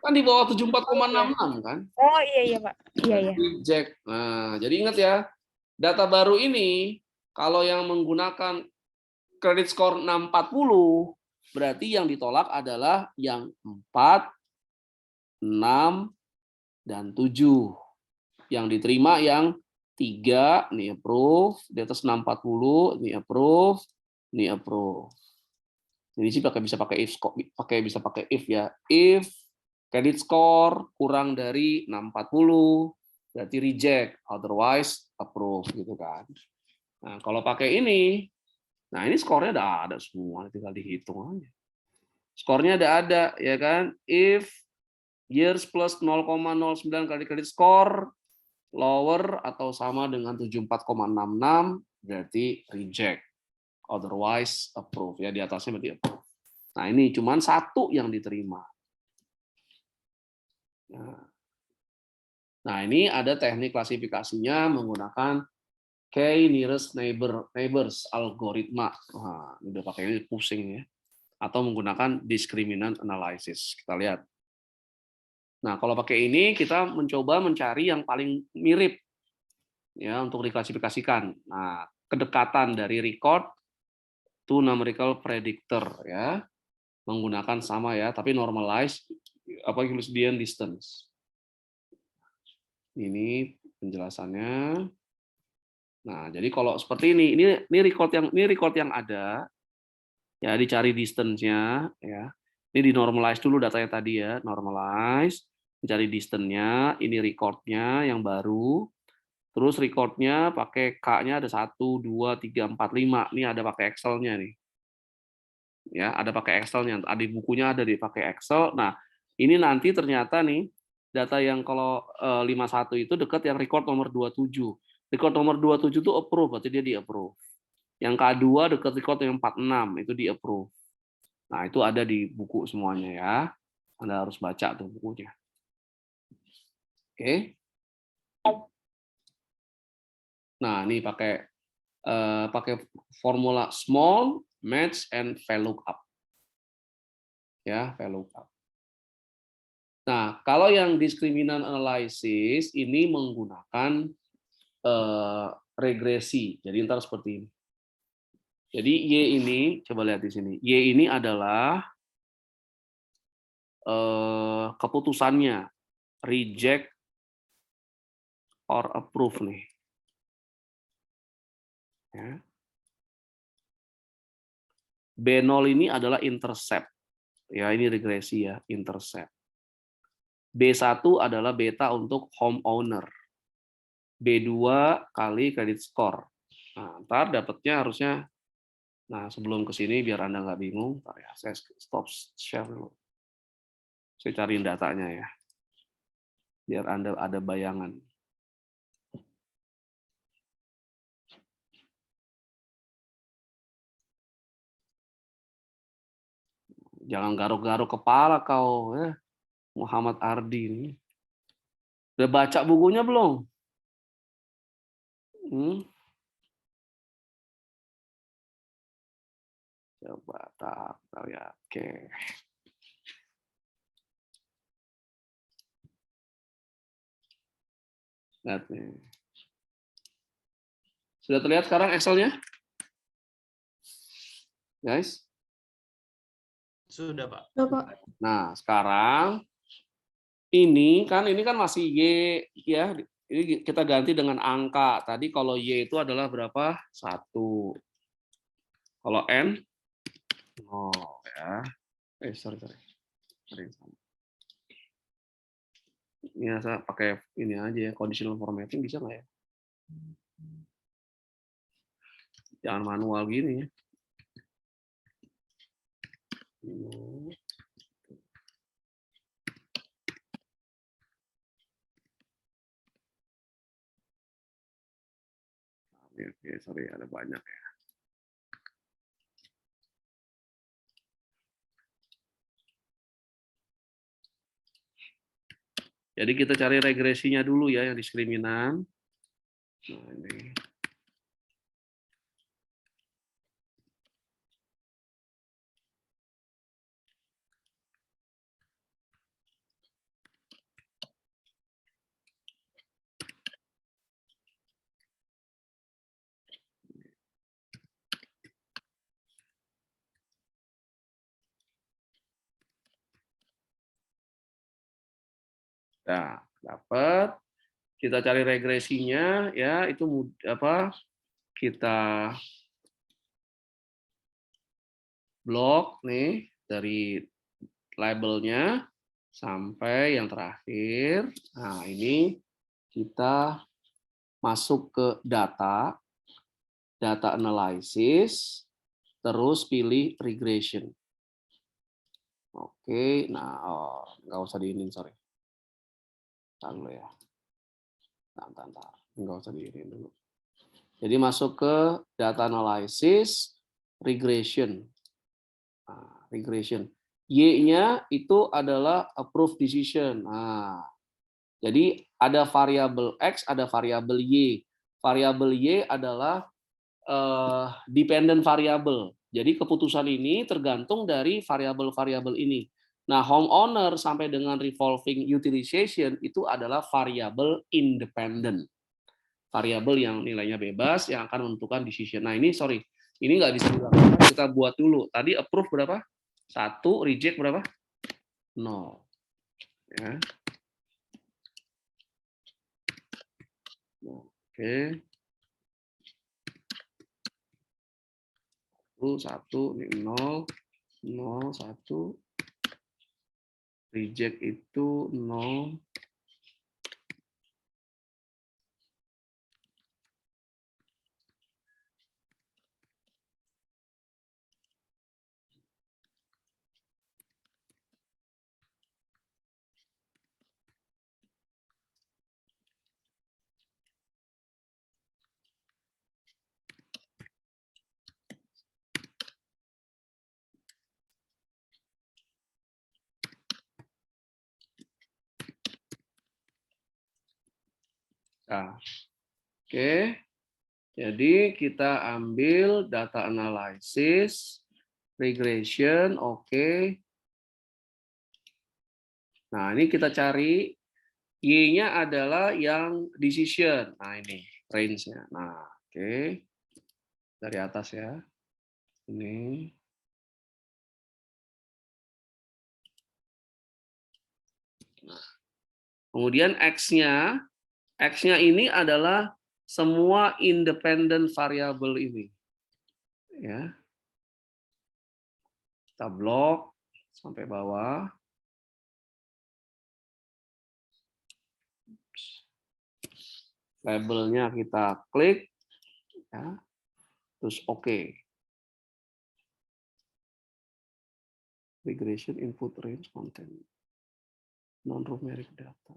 Kan di bawah 74,66 kan? Oh iya Pak. Iya. Reject. Nah, jadi ingat ya. Data baru ini kalau yang menggunakan credit score 640 berarti yang ditolak adalah yang 4, 6, dan 7. Yang diterima yang 3, ini approve, di atas 640, ini approve, ini approve. Jadi sih bisa pakai if ya. If credit score kurang dari 640 berarti reject, otherwise approve gitu kan. Nah, kalau pakai ini, nah ini skornya udah ada semua, tinggal dihitung aja. Skornya ada ya kan? If years plus 0,09 kali credit score lower atau sama dengan 74,66 berarti reject. Otherwise approve ya, di atasnya berarti approve. Nah, ini cuman 1 yang diterima. Nah, ini ada teknik klasifikasinya menggunakan K-nearest neighbors algoritma. Nah, udah pakai ini pusing ya. Atau menggunakan discriminant analysis. Kita lihat. Nah, kalau pakai ini kita mencoba mencari yang paling mirip ya untuk diklasifikasikan. Nah, kedekatan dari record to numerical predictor ya. Menggunakan sama ya, tapi normalize Euclidean distance. Ini penjelasannya. Nah, jadi kalau seperti ini record yang ada ya, dicari distance-nya ya. Ini di normalize dulu datanya tadi ya, normalize, mencari distance-nya, ini record-nya yang baru, terus record-nya pakai K-nya ada 1, 2, 3, 4, 5, ini ada pakai Excel-nya nih. Ya, ada pakai Excel-nya, ada di bukunya ada dipakai Excel. Nah, ini nanti ternyata nih, data yang kalau 51 itu dekat yang record nomor 27. Record nomor 27 itu approve, berarti dia di-approve. Yang K2 dekat record yang 46, itu di-approve. Nah, itu ada di buku semuanya ya. Anda harus baca tuh bukunya. Oke. Nah, ini pakai formula small, match, and VLOOKUP. Ya, VLOOKUP. Nah, kalau yang discriminant analysis ini menggunakan regresi. Jadi ntar seperti ini. Jadi Y ini, coba lihat di sini. Y ini adalah keputusannya, reject or approve nih. Ya. B0 ini adalah intercept. Ya, ini regresi ya, intercept. B1 adalah beta untuk homeowner. B2 kali credit score. Nah, ntar dapatnya harusnya, nah sebelum ke sini biar Anda nggak bingung, ntar ya, saya stop share dulu. Saya cariin datanya ya, biar Anda ada bayangan. Jangan garuk-garuk kepala kau, ya. Muhammad Ardi ini. Udah baca bukunya belum? Coba tak lihat. Oke. Lihat nih. Sudah terlihat sekarang Excel-nya? Guys? Sudah, Pak. Sudah, Pak. Nah, sekarang ini kan masih Y ya. Ini kita ganti dengan angka. Tadi kalau Y itu adalah berapa? 1. Kalau N 0 ya. Sorry. Ini saya pakai ini aja ya, conditional formatting bisa nggak ya? Jangan manual gini ya. Oke, sorry ada banyak ya. Jadi kita cari regresinya dulu ya yang diskriminan. Nah, ini. Nah, dapat. Kita cari regresinya ya, itu apa? Kita blok nih dari labelnya sampai yang terakhir. Nah, ini kita masuk ke data analysis, terus pilih regression. Oke, nah nggak usah diinin, sorry. Tahan dulu ya. Tahan. Nggak usah diinin dulu. Jadi masuk ke data analysis, regression. Nah, regression. Y-nya itu adalah approve decision. Nah, jadi ada variabel X, ada variabel Y. Variabel Y adalah dependent variable. Jadi keputusan ini tergantung dari variabel-variabel ini. Nah, homeowner sampai dengan revolving utilization itu adalah variabel independent. Variabel yang nilainya bebas yang akan menentukan decision. Nah, ini sorry, ini nggak bisa dilakukan. Kita buat dulu. Tadi approve berapa? 1, reject berapa? 0. Ya. Oke. 1, ini 0, 0, 1. Reject itu 0. Nah, oke. Jadi kita ambil data analysis, regression, oke. Nah, ini kita cari Y-nya adalah yang decision. Nah, ini range-nya. Nah, oke. Dari atas ya. Ini. Nah, kemudian X-nya ini adalah semua independent variable ini. Ya. Kita blok sampai bawah. Labelnya kita klik, ya. Terus oke. Regression input range content non-numeric data.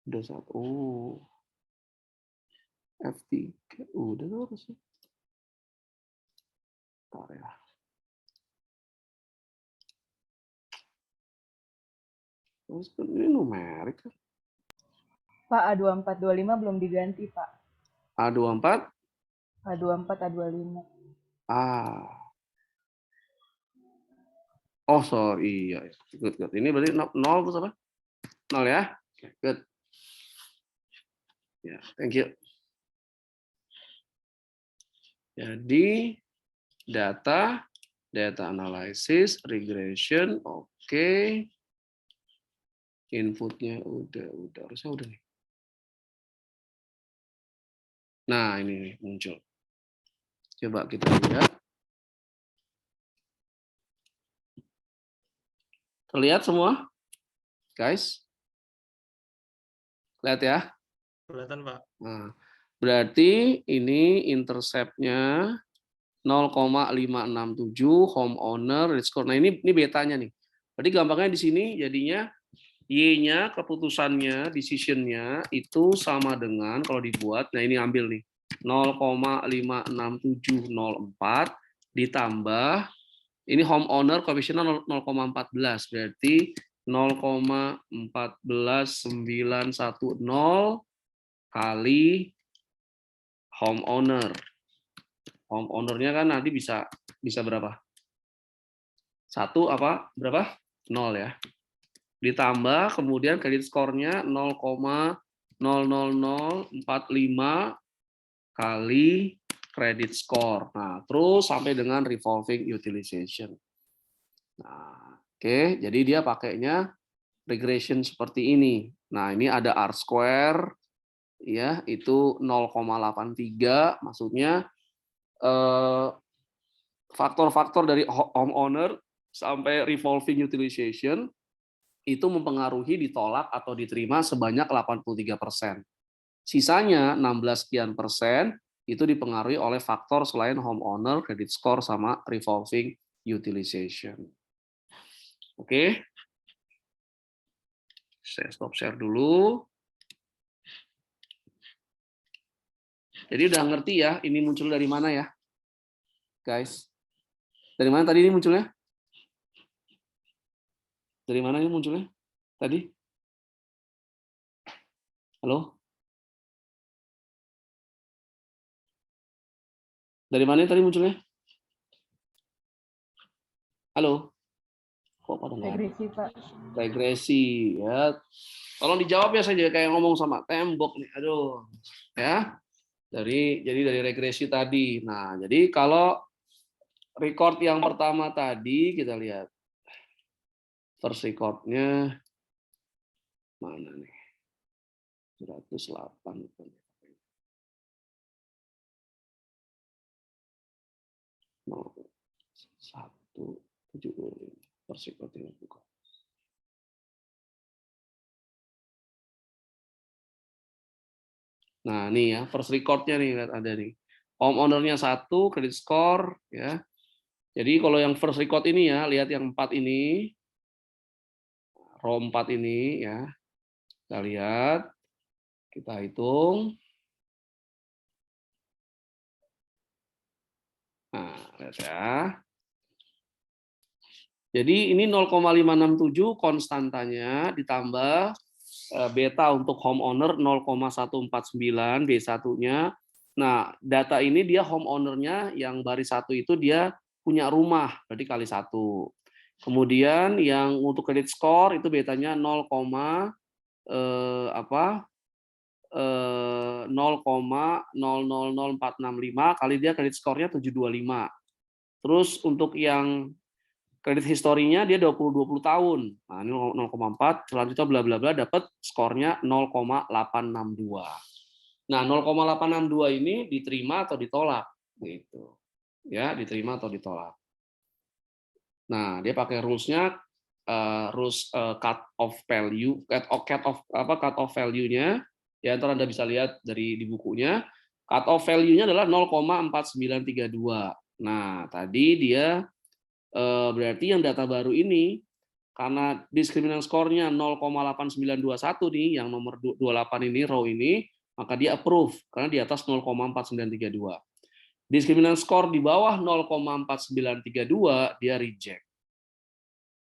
Udah satu. F3 udah harusnya. Bentar ya. Terus ini numerik kan? Pak, A2425 belum diganti, Pak. A24? A24, A25. Ah. Oh, sorry. Iya. Good. Ini berarti 0 terus apa? 0 ya? Oke, good. Ya, thank you. Jadi, data analysis, regression, oke. Inputnya udah harusnya udah nih. Nah, ini nih, muncul. Coba kita lihat. Terlihat semua? Guys? Lihat ya? Kelihatan, Pak. Nah, berarti ini intercept-nya 0,567 homeowner score. Nah, ini betanya nih. Berarti gampangnya di sini jadinya Y-nya, keputusannya, decision-nya itu sama dengan kalau dibuat, nah ini ambil nih, 0,56704 ditambah, ini homeowner koefisiennya 0,14, berarti 0,14910 kali homeowner. Homeowner-nya kan nanti bisa berapa? 1 apa? Berapa? 0 ya. Ditambah kemudian kredit skornya 0,00045 kali kredit skor. Nah, terus sampai dengan revolving utilization. Nah, oke, jadi dia pakainya regression seperti ini. Nah, ini ada R square ya, itu 0,83, maksudnya faktor-faktor dari homeowner sampai revolving utilization itu mempengaruhi ditolak atau diterima sebanyak 83%. Sisanya 16 sekian persen itu dipengaruhi oleh faktor selain homeowner, credit score, sama revolving utilization. Oke. Saya stop share dulu. Jadi udah ngerti ya, ini muncul dari mana ya? Guys. Dari mana tadi ini munculnya? Dari mana ini munculnya? Tadi? Halo? Dari mana tadi munculnya? Halo? Kok pada nggak ada? Regresi, Pak. Regresi ya. Tolong dijawab ya, saya kayak ngomong sama tembok nih. Aduh. Ya. Jadi dari regresi tadi. Nah, jadi kalau record yang pertama tadi kita lihat. First recordnya mana nih? 108. 75 first record ini bukan. Nah, nih ya, first record-nya nih lihat ada nih. Homeowner-nya 1, credit score ya. Jadi kalau yang first record ini ya, lihat yang 4 ini. Row 4 ini ya. Kita lihat. Kita hitung. Nah, lihat ya. Jadi ini 0,567 konstantanya ditambah beta untuk homeowner 0,149 B1-nya. Nah, data ini dia homeowner-nya yang baris 1 itu dia punya rumah, berarti kali 1. Kemudian yang untuk credit score itu betanya 0,00465 kali dia credit score-nya 725. Terus untuk yang kredit historinya dia 20 tahun. Nah, ini 0,4, selanjutnya bla bla bla dapat skornya 0,862. Nah, 0,862 ini diterima atau ditolak gitu. Ya, diterima atau ditolak. Nah, dia pakai rules-nya rules cut off value, cut off value-nya ya, ntar Anda bisa lihat dari di bukunya. Cut off value-nya adalah 0,4932. Nah, tadi dia berarti yang data baru ini karena diskriminan skornya 0,8921 nih, yang nomor 28 ini row ini, maka dia approve karena di atas 0,4932. Diskriminan skor di bawah 0,4932 dia reject.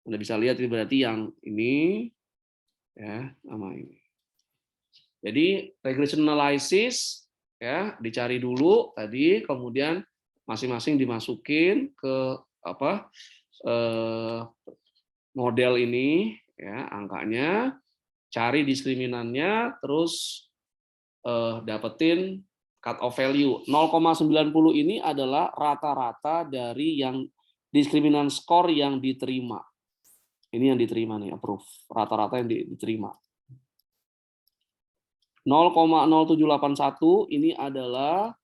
Anda bisa lihat ini berarti yang ini ya, sama ini. Jadi regression analysis ya, dicari dulu tadi, kemudian masing-masing dimasukin ke model ini ya, angkanya, cari diskriminannya, terus dapetin cut off value. 0,90 ini adalah rata-rata dari yang diskriminan skor yang diterima. Ini yang diterima nih, approve. Rata-rata yang diterima. 0,0781 ini adalah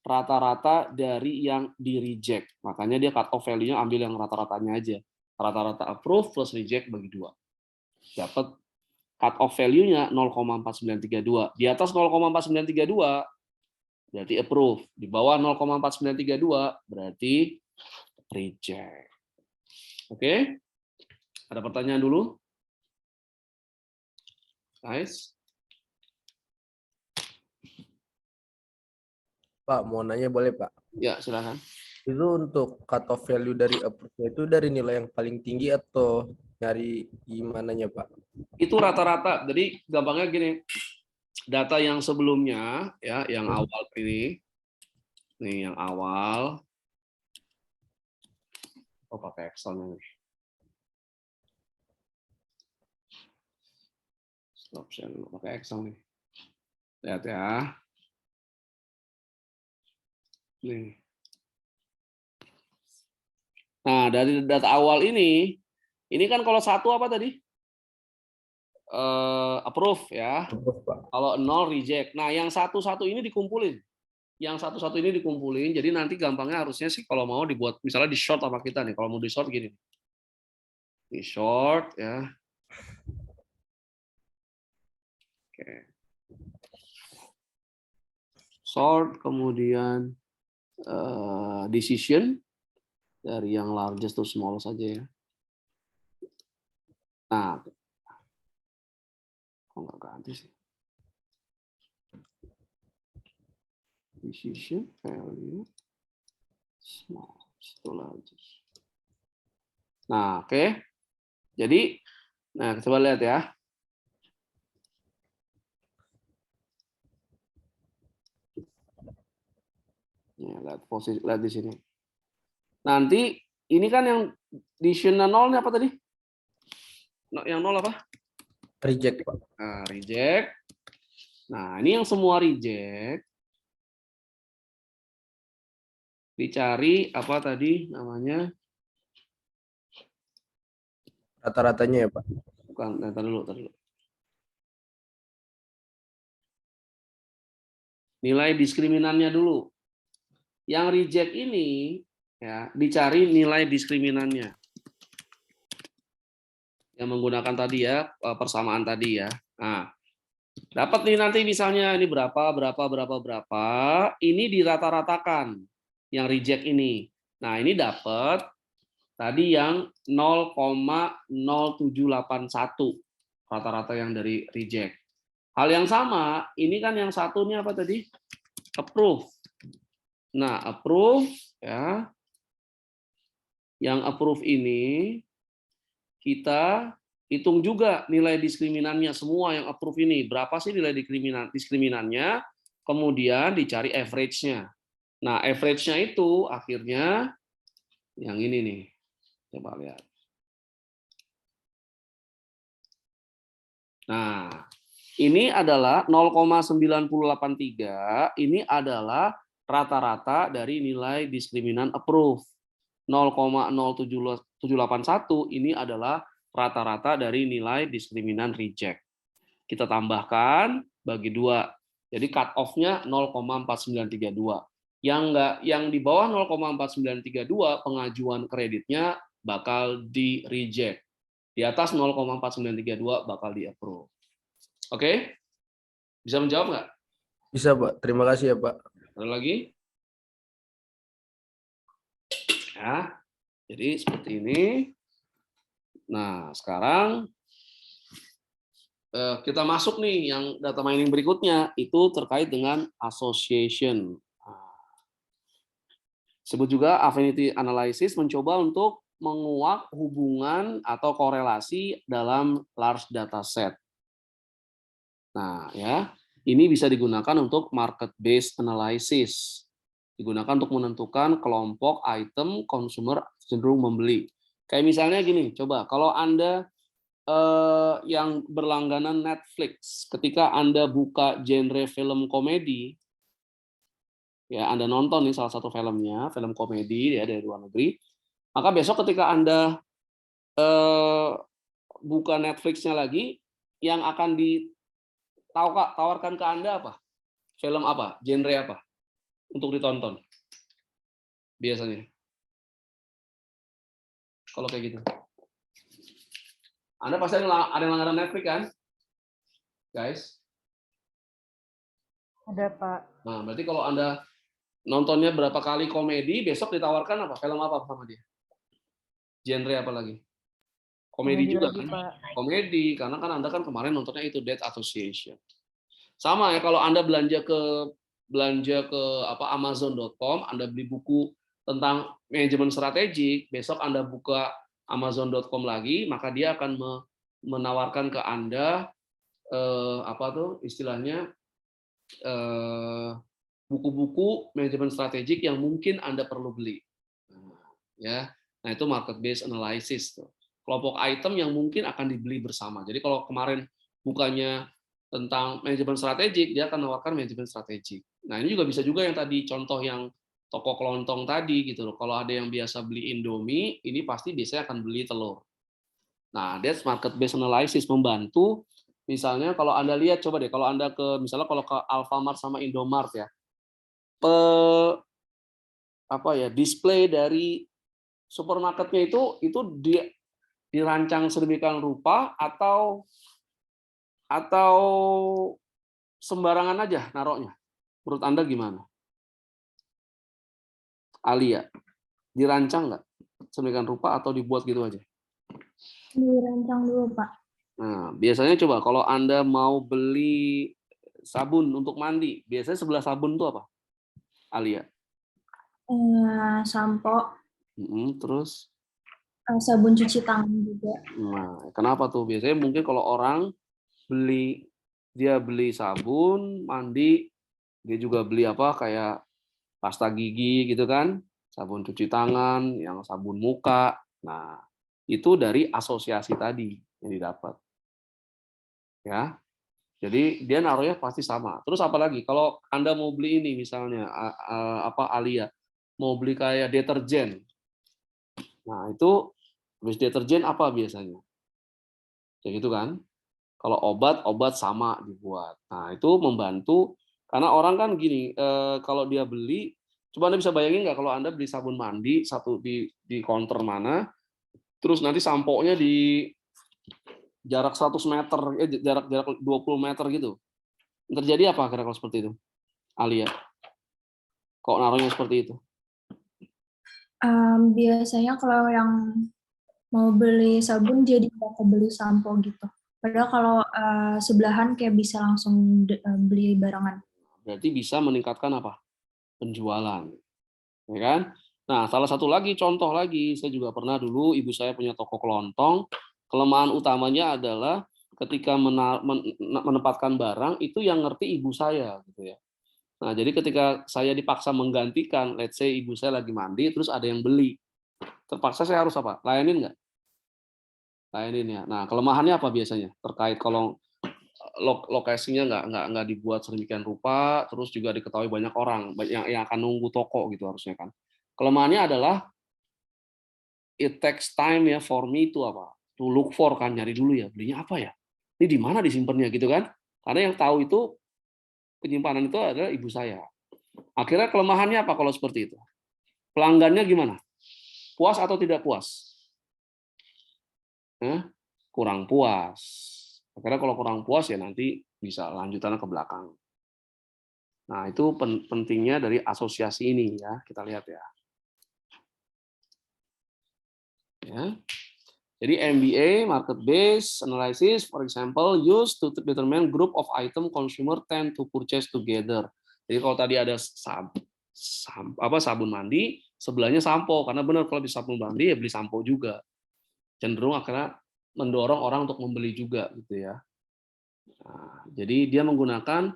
rata-rata dari yang di reject. Makanya dia cut off value-nya ambil yang rata-ratanya aja. Rata-rata approve plus reject bagi 2. Dapat cut off value-nya 0,4932. Di atas 0,4932 berarti approve. Di bawah 0,4932 berarti reject. Oke? Ada pertanyaan dulu? Nice. Pak, mau nanya boleh Pak? Ya, silakan. Itu untuk cut off value dari approve itu dari nilai yang paling tinggi atau dari gimananya Pak? Itu rata-rata. Jadi gampangnya gini, data yang sebelumnya ya, yang awal ini, nih yang awal. Oh, pakai Excel nih. Stop share dulu, pakai Excel nih. Lihat ya. Nih. Nah, dari data awal ini kan kalau 1 apa tadi? Approve ya. Kalau 0 reject. Nah, yang 1-1 ini dikumpulin. Yang 1-1 ini dikumpulin. Jadi nanti gampangnya harusnya sih kalau mau dibuat misalnya di short sama kita nih. Kalau mau di short gini. Di short ya. Oke. Sort kemudian decision dari yang largest to small saja ya. Nah, kok nggak ganti sih? Decision value small to largest. Nah, oke. Jadi, nah coba lihat ya. Ya, lihat di sini. Nanti ini kan yang decision-nya 0 apa tadi? Yang 0 apa? Reject, Pak. Nah, reject. Nah, ini yang semua reject. Dicari apa tadi namanya? Rata-ratanya ya, Pak? Bukan, ntar dulu. Nilai diskriminannya dulu. Yang reject ini Ya, dicari nilai diskriminannya. Yang menggunakan tadi ya, persamaan tadi ya. Nah, dapat nih nanti misalnya ini berapa, ini dirata-ratakan yang reject ini. Nah, ini dapat tadi yang 0,0781 rata-rata yang dari reject. Hal yang sama, ini kan yang satunya apa tadi? Approve. Nah, approve ya. Yang approve ini kita hitung juga nilai diskriminannya semua yang approve ini. Berapa sih nilai diskriminannya? Kemudian dicari average-nya. Nah, average-nya itu akhirnya yang ini nih. Coba lihat. Nah, ini adalah 0,9083, ini adalah rata-rata dari nilai diskriminan approve. 0,07781 ini adalah rata-rata dari nilai diskriminan reject. Kita tambahkan bagi 2. Jadi cut off-nya 0,4932. Yang di bawah 0,4932 pengajuan kreditnya bakal di reject. Di atas 0,4932 bakal di-approve. Oke? Bisa menjawab nggak? Bisa, Pak. Terima kasih ya, Pak. Ada lagi? Ya, jadi seperti ini. Nah, sekarang kita masuk nih yang data mining berikutnya. Itu terkait dengan association. Sebut juga affinity analysis, mencoba untuk menguak hubungan atau korelasi dalam large data set. Nah, ya, ini bisa digunakan untuk market based analysis. Digunakan untuk menentukan kelompok item consumer cenderung membeli. Kayak misalnya gini, coba kalau Anda yang berlangganan Netflix, ketika Anda buka genre film komedi, ya Anda nonton nih salah satu filmnya, film komedi ya dari luar negeri, maka besok ketika Anda buka Netflix-nya lagi, yang akan ditawarkan ke Anda apa? Film apa? Genre apa? Untuk ditonton. Biasanya. Kalau kayak gitu. Anda pasti ada yang langganan Netflix kan? Guys? Ada, Pak. Nah, berarti kalau Anda nontonnya berapa kali komedi, besok ditawarkan apa? Film apa sama dia? Genre apa lagi? Komedi juga lagi, kan? Pak. Komedi, karena kan Anda kan kemarin nontonnya itu Dead Association. Sama ya kalau Anda belanja ke Amazon.com, Anda beli buku tentang manajemen strategik, besok Anda buka Amazon.com lagi, maka dia akan menawarkan ke Anda istilahnya buku-buku manajemen strategik yang mungkin Anda perlu beli. Nah, itu market based analysis tuh. Kelompok item yang mungkin akan dibeli bersama. Jadi kalau kemarin bukannya tentang manajemen strategik, dia akan menawarkan manajemen strategik. Nah, ini juga bisa juga yang tadi contoh yang toko kelontong tadi gitu loh. Kalau ada yang biasa beli Indomie, ini pasti biasanya akan beli telur. Nah, that's market based analysis, membantu. Misalnya kalau Anda lihat, coba deh kalau Anda misalnya kalau ke Alfamart sama Indomart ya, display dari supermarketnya itu dirancang sedemikian rupa atau sembarangan aja naruhnya? Menurut Anda gimana? Alia, dirancang nggak sedemikian rupa atau dibuat gitu aja? Dirancang dulu, Pak. Nah, biasanya coba kalau Anda mau beli sabun untuk mandi, biasanya sebelah sabun itu apa? Alia? Sampo. Terus? Sabun cuci tangan juga. Nah, kenapa tuh? Biasanya mungkin kalau orang dia beli sabun, mandi, dia juga beli kayak pasta gigi gitu kan, sabun cuci tangan, yang sabun muka. Nah, itu dari asosiasi tadi yang didapat. Ya. Jadi dia naruhnya pasti sama. Terus apalagi kalau Anda mau beli ini misalnya Alia, mau beli kayak deterjen. Nah, itu habis deterjen apa biasanya? Kayak gitu kan? Kalau obat sama dibuat. Nah, itu membantu karena orang kan gini, kalau dia beli Coba Anda bisa bayangin nggak kalau Anda beli sabun mandi satu di counter mana, terus nanti sampo-nya di jarak 100 meter, jarak 20 meter gitu. Terjadi apa kira-kira seperti itu? Alia, kok naruhnya seperti itu? Biasanya kalau yang mau beli sabun jadi nggak kebeli sampo gitu. Padahal kalau sebelahan kayak bisa langsung beli barengan. Berarti bisa meningkatkan apa? Penjualan. Ya kan? Nah, salah satu lagi contoh lagi, saya juga pernah dulu ibu saya punya toko kelontong. Kelemahan utamanya adalah ketika menempatkan barang itu yang ngerti ibu saya gitu ya. Nah, jadi ketika saya dipaksa menggantikan, let's say ibu saya lagi mandi terus ada yang beli. Terpaksa saya harus apa? Layanin nggak? Layanin ya. Nah, kelemahannya apa biasanya? Terkait kalau lokasinya nggak dibuat sedemikian rupa, terus juga diketahui banyak orang yang akan nunggu toko gitu harusnya kan. Kelemahannya adalah it takes time ya for me to apa? To look for kan, nyari dulu ya, belinya apa ya? Ini di mana disimpannya gitu kan? Karena yang tahu itu penyimpanan itu adalah ibu saya. Akhirnya kelemahannya apa kalau seperti itu? Pelanggannya gimana? Puas atau tidak puas? Kurang puas. Akhirnya kalau kurang puas ya nanti bisa lanjutannya ke belakang. Nah, itu pentingnya dari asosiasi ini ya, kita lihat ya. Jadi MBA, market based analysis, for example, used to determine group of item consumer tend to purchase together. Jadi kalau tadi ada sabun mandi, sebelahnya sampo, karena benar kalau di sabun mandi ya beli sampo juga. Cenderung akhirnya mendorong orang untuk membeli juga gitu ya. Nah, jadi dia menggunakan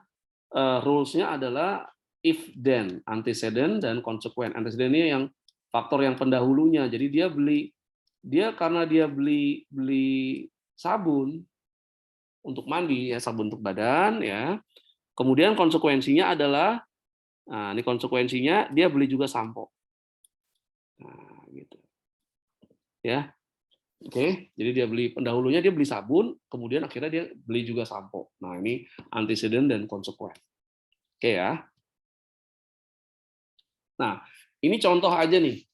rules-nya adalah if then, antecedent dan consequent. Antecedent ini yang faktor yang pendahulunya. Jadi karena dia beli sabun untuk mandi ya, sabun untuk badan ya. Kemudian konsekuensinya adalah ini konsekuensinya dia beli juga sampo. Nah, gitu. Ya. Oke, jadi dia beli pendahulunya dia beli sabun, kemudian akhirnya dia beli juga sampo. Nah, ini antecedent dan konsekuen. Oke ya. Nah, ini contoh aja nih.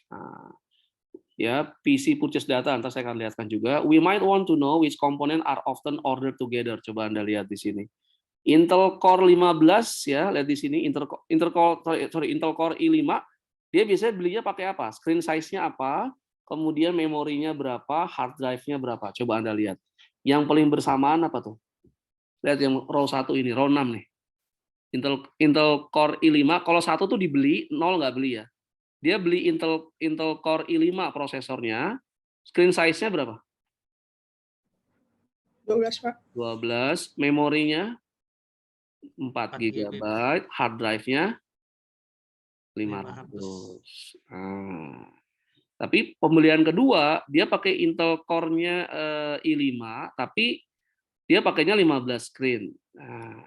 Nah, ya, PC purchase data, nanti saya akan lihatkan juga. We might want to know which component are often ordered together. Coba Anda lihat di sini. Intel Core 15 ya, lihat di sini Intel Core i5, dia biasanya belinya pakai apa? Screen size-nya apa? Kemudian memorinya berapa, hard drive-nya berapa. Coba Anda lihat. Yang paling bersamaan apa tuh? Lihat yang row 1 ini, row 6 nih. Intel Core i5, kalau satu tuh dibeli, 0 nggak beli ya. Dia beli Intel Core i5 prosesornya, screen size-nya berapa? 12, Pak. 12, memorinya 4 GB, hard drive-nya 500. Nah, tapi pembelian kedua, dia pakai Intel Core-nya i5, tapi dia pakainya 15 screen. Nah,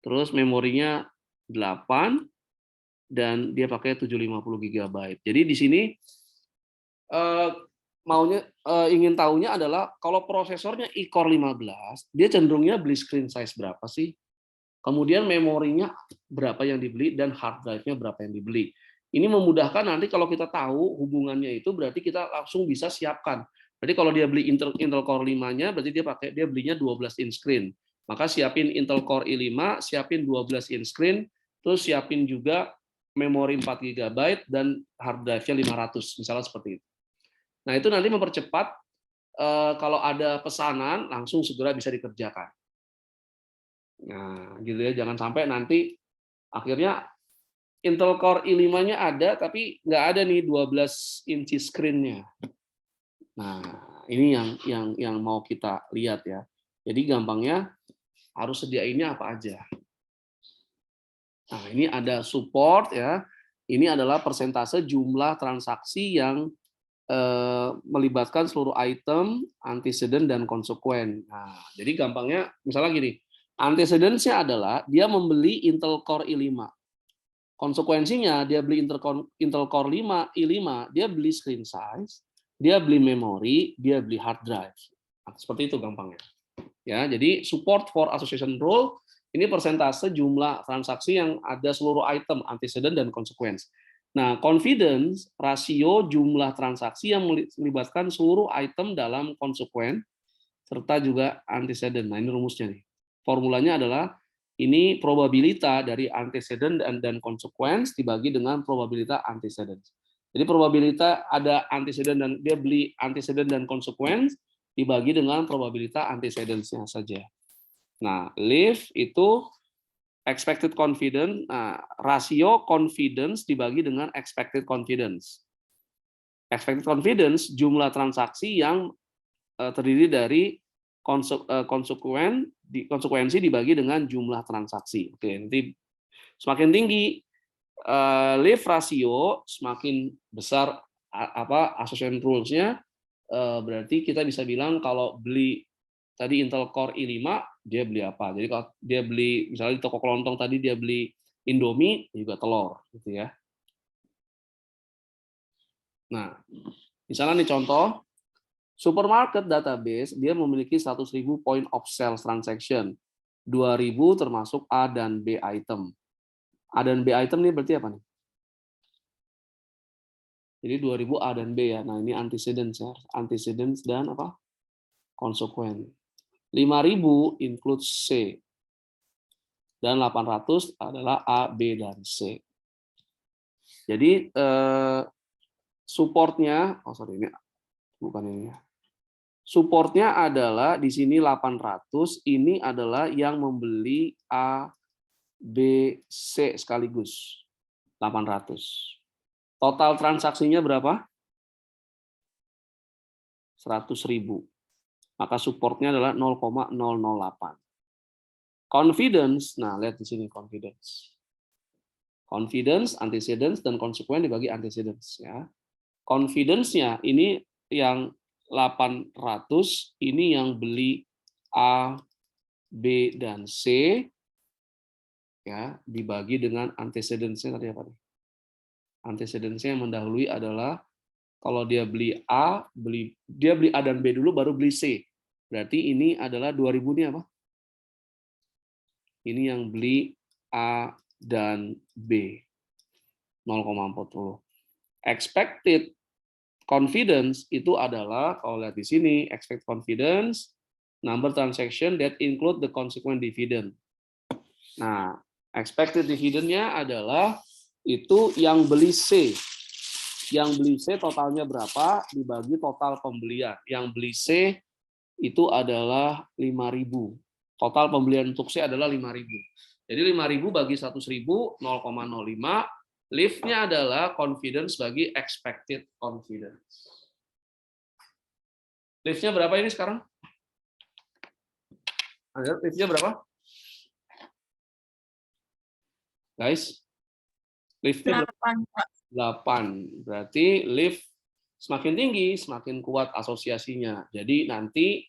terus memorinya 8, dan dia pakai 750 GB. Jadi di sini ingin tahunya adalah kalau prosesornya i-Core 15, dia cenderungnya beli screen size berapa sih? Kemudian memorinya berapa yang dibeli dan hard drive-nya berapa yang dibeli. Ini memudahkan nanti kalau kita tahu hubungannya itu berarti kita langsung bisa siapkan. Jadi kalau dia beli Intel Core 5-nya berarti dia belinya 12 inch screen. Maka siapin Intel Core i5, siapin 12 inch screen, terus siapin juga memori 4 GB dan hard drive-nya 500, misalnya seperti itu. Nah, itu nanti mempercepat kalau ada pesanan langsung segera bisa dikerjakan. Nah, gitu ya, jangan sampai nanti akhirnya Intel Core i5-nya ada tapi nggak ada nih 12 inch screen-nya. Nah, ini yang mau kita lihat ya. Jadi gampangnya harus sediainnya apa aja. Nah, ini ada support ya. Ini adalah persentase jumlah transaksi yang melibatkan seluruh item, antecedent dan konsekuen. Nah, jadi gampangnya misalnya gini, antecedent-nya adalah dia membeli Intel Core i5. Konsekuensinya dia beli Intel Core i5, dia beli screen size, dia beli memori, dia beli hard drive. Nah, seperti itu gampangnya. Ya, jadi support for association rule Ini persentase jumlah transaksi yang ada seluruh item, antecedent dan consequence. Nah, confidence rasio jumlah transaksi yang melibatkan seluruh item dalam consequence serta juga antecedent. Nah, ini rumusnya nih. Formulanya adalah ini probabilitas dari antecedent dan consequence dibagi dengan probabilitas antecedent. Jadi probabilitas ada antecedent dan dia beli antecedent dan consequence dibagi dengan probabilitas antecedent-nya saja. Nah, live itu expected confidence, nah, rasio confidence dibagi dengan expected confidence. Expected confidence jumlah transaksi yang terdiri dari konsekuensi dibagi dengan jumlah transaksi. Oke, nanti semakin tinggi live rasio, semakin besar association rules-nya, berarti kita bisa bilang kalau beli tadi Intel Core i5, dia beli apa? Jadi kalau dia beli, misalnya di toko kelontong tadi dia beli Indomie, juga telur, gitu ya. Nah, misalnya nih contoh, supermarket database, dia memiliki 100.000 point of sales transaction, 2.000 termasuk A dan B item. A dan B item ini berarti apa nih? Jadi 2.000 A dan B ya. Nah, ini antecedents ya. Antecedents dan apa? Consequent. 5.000 include C. Dan 800 adalah A, B, dan C. Jadi supportnya, ini bukan ini ya. Supportnya adalah di sini 800, ini adalah yang membeli A, B, C sekaligus. 800. Total transaksinya berapa? 100.000. Maka supportnya adalah 0,008. Confidence, nah lihat di sini confidence. Confidence, antecedents, dan consequent dibagi antecedents. Ya. Confidence-nya ini yang 800, ini yang beli A, B, dan C, ya dibagi dengan antecedents-nya tadi apa nih? Antecedents-nya yang mendahului adalah kalau dia beli A, dia beli A dan B dulu, baru beli C. Berarti ini adalah 2.000 ini apa? Ini yang beli A dan B. 0,40. Expected confidence itu adalah, kalau lihat di sini, expected confidence, number transaction that include the consequent dividend. Nah, expected dividend-nya adalah itu yang beli C. Yang beli C totalnya berapa dibagi total pembelian. Yang beli C itu adalah 5.000. Total pembelian untuk C adalah 5.000. Jadi 5.000 bagi 100.000, 0,05. Lift-nya adalah confidence bagi expected confidence. Lift-nya berapa ini sekarang? Lift-nya berapa? Guys? Lift-nya 8. Berarti lift semakin tinggi, semakin kuat asosiasinya. Jadi nanti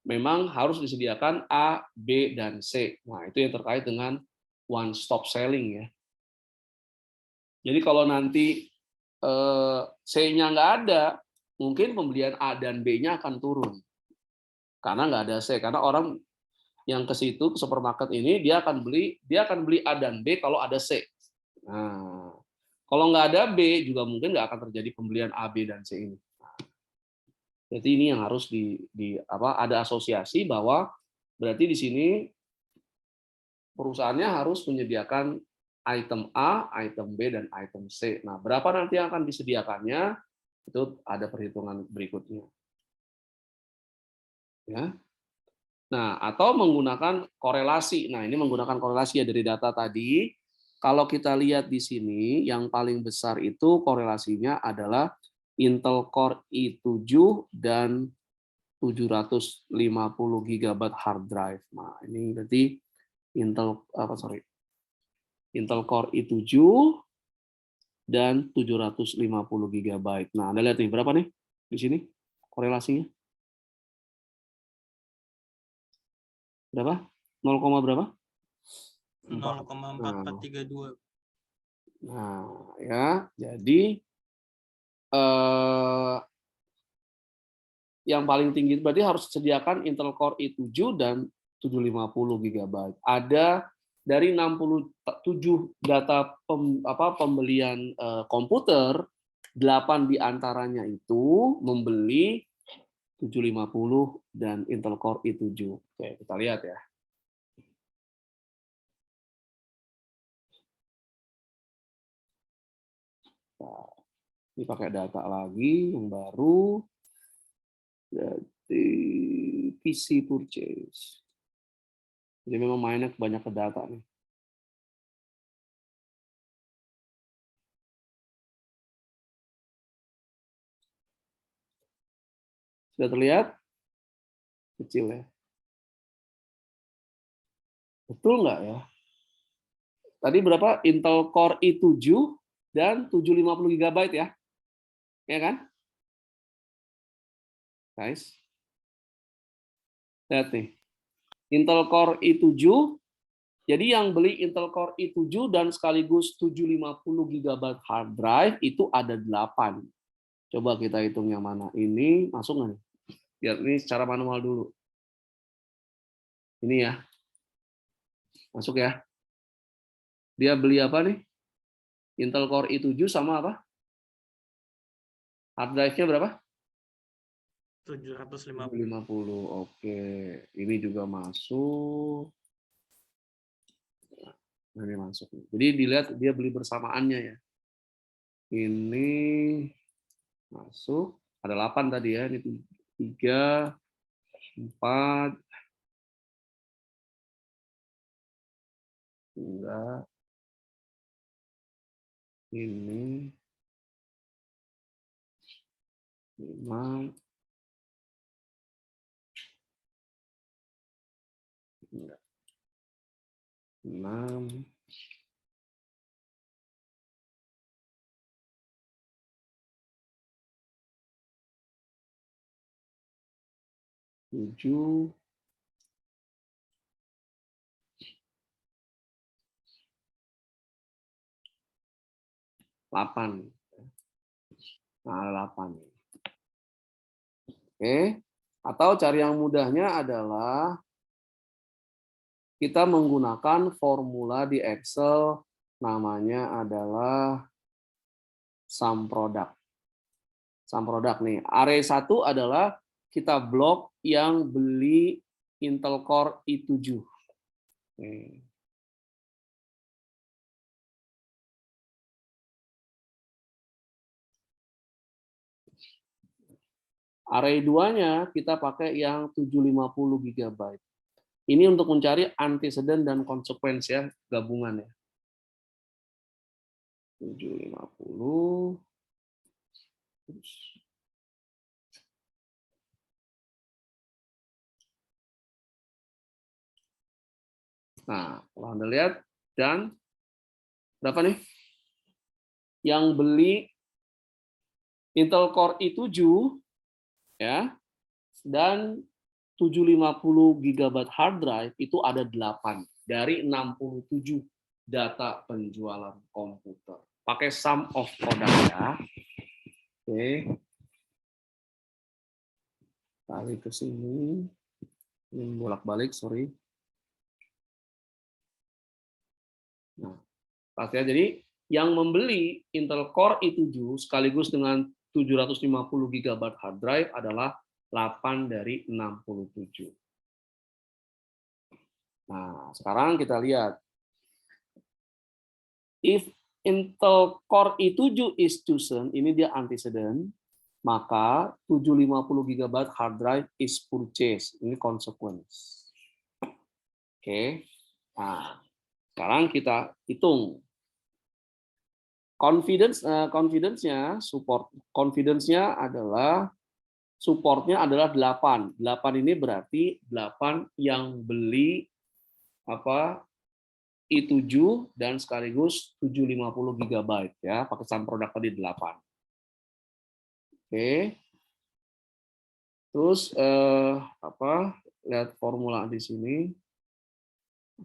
memang harus disediakan A, B, dan C. Nah, itu yang terkait dengan one stop selling ya. Jadi kalau nanti C-nya nggak ada, mungkin pembelian A dan B-nya akan turun. Karena nggak ada C. Karena orang yang ke situ, ke supermarket ini, dia akan beli A dan B kalau ada C. Nah, kalau nggak ada B, juga mungkin nggak akan terjadi pembelian A, B, dan C ini. Jadi ini yang harus ada asosiasi bahwa berarti di sini perusahaannya harus menyediakan item A, item B, dan item C. Nah, berapa nanti yang akan disediakannya, itu ada perhitungan berikutnya. Ya. Nah, atau menggunakan korelasi. Nah, ini menggunakan korelasi ya dari data tadi. Kalau kita lihat di sini, yang paling besar itu korelasinya adalah Intel Core i7 dan 750 GB hard drive. Nah, ini berarti Intel Core i7 dan 750 GB. Nah, Anda lihat nih berapa nih di sini korelasinya? Berapa? 0, berapa? 0,4432. Nah, ya, jadi yang paling tinggi berarti harus disediakan Intel Core i7 dan 750 GB. Ada dari 67 data pembelian komputer, 8 diantaranya itu membeli 750 dan Intel Core i7. Oke, kita lihat ya. Nah, ini pakai data lagi yang baru. Jadi PC purchase. Jadi memang mainnya banyak ke data nih. Sudah terlihat? Kecil ya. Betul nggak ya? Tadi berapa? Intel Core i7 dan 750 GB ya? Ya kan? Guys. Lihat nih. Intel Core i7, jadi yang beli Intel Core i7 dan sekaligus 750 GB hard drive itu ada 8. Coba kita hitung yang mana. Ini masuk nggak nih? Biar ini secara manual dulu. Ini ya. Masuk ya. Dia beli apa nih? Intel Core i7 sama apa? Hard drive-nya berapa? 750. 750. Oke. Ini juga masuk. Nah, ini masuk. Jadi dilihat dia beli bersamaannya ya. Ini masuk. Ada 8 tadi ya. Ini 3, 4, enggak. Ini 5, enggak. 6, 7, 8. Nah, 8. Oke. Atau cara yang mudahnya adalah kita menggunakan formula di Excel, namanya adalah sum product. Sum product nih. Array 1 adalah kita blok yang beli Intel Core i7. Oke. Array 2-nya kita pakai yang 750 GB. Ini untuk mencari antecedent dan konsekuensi ya, gabungan ya. 750. Nah, kalau Anda lihat, dan berapa nih? Yang beli Intel Core i7 ya, dan 750 GB hard drive itu ada 8 dari 67 data penjualan komputer. Pakai sum of product ya. Oke. Balik ke sini. Ini bolak-balik, sorry. Nah, pas ya, jadi yang membeli Intel Core i7 sekaligus dengan 750 GB hard drive adalah 8 dari 67. Nah, sekarang kita lihat. If Intel Core i7 is chosen, ini dia antecedent, maka 750 GB hard drive is purchased. Ini consequence. Oke. Nah, sekarang kita hitung. Confidence-nya adalah supportnya adalah 8. 8 ini berarti 8 yang beli apa i7 dan sekaligus 750 GB ya, pakai sum product tadi 8. Oke. Terus lihat formula di sini.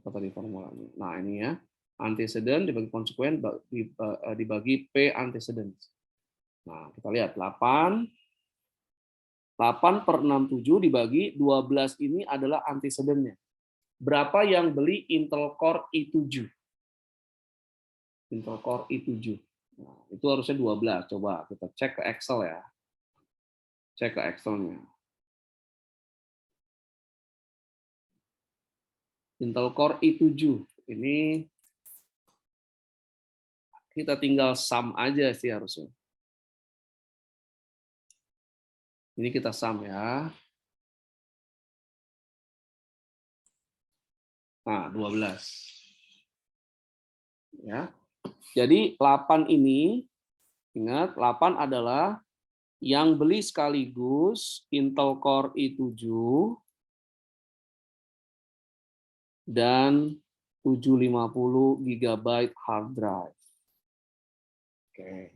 Apa tadi formulanya? Nah, ini ya. Antecedent dibagi konsekuen dibagi P antecedent. Nah, kita lihat 8 per 67 dibagi 12 ini adalah antecedentnya. berapa yang beli Intel Core i7? Intel Core i7. Nah, itu harusnya 12. Coba kita cek ke Excel ya. Cek ke Excel-nya. Intel Core i7. Ini kita tinggal sum aja sih harusnya. Ini kita sum ya. Nah, 12. Ya. Jadi 8 ini, ingat 8 adalah yang beli sekaligus Intel Core i7 dan 750 GB hard drive. Oke.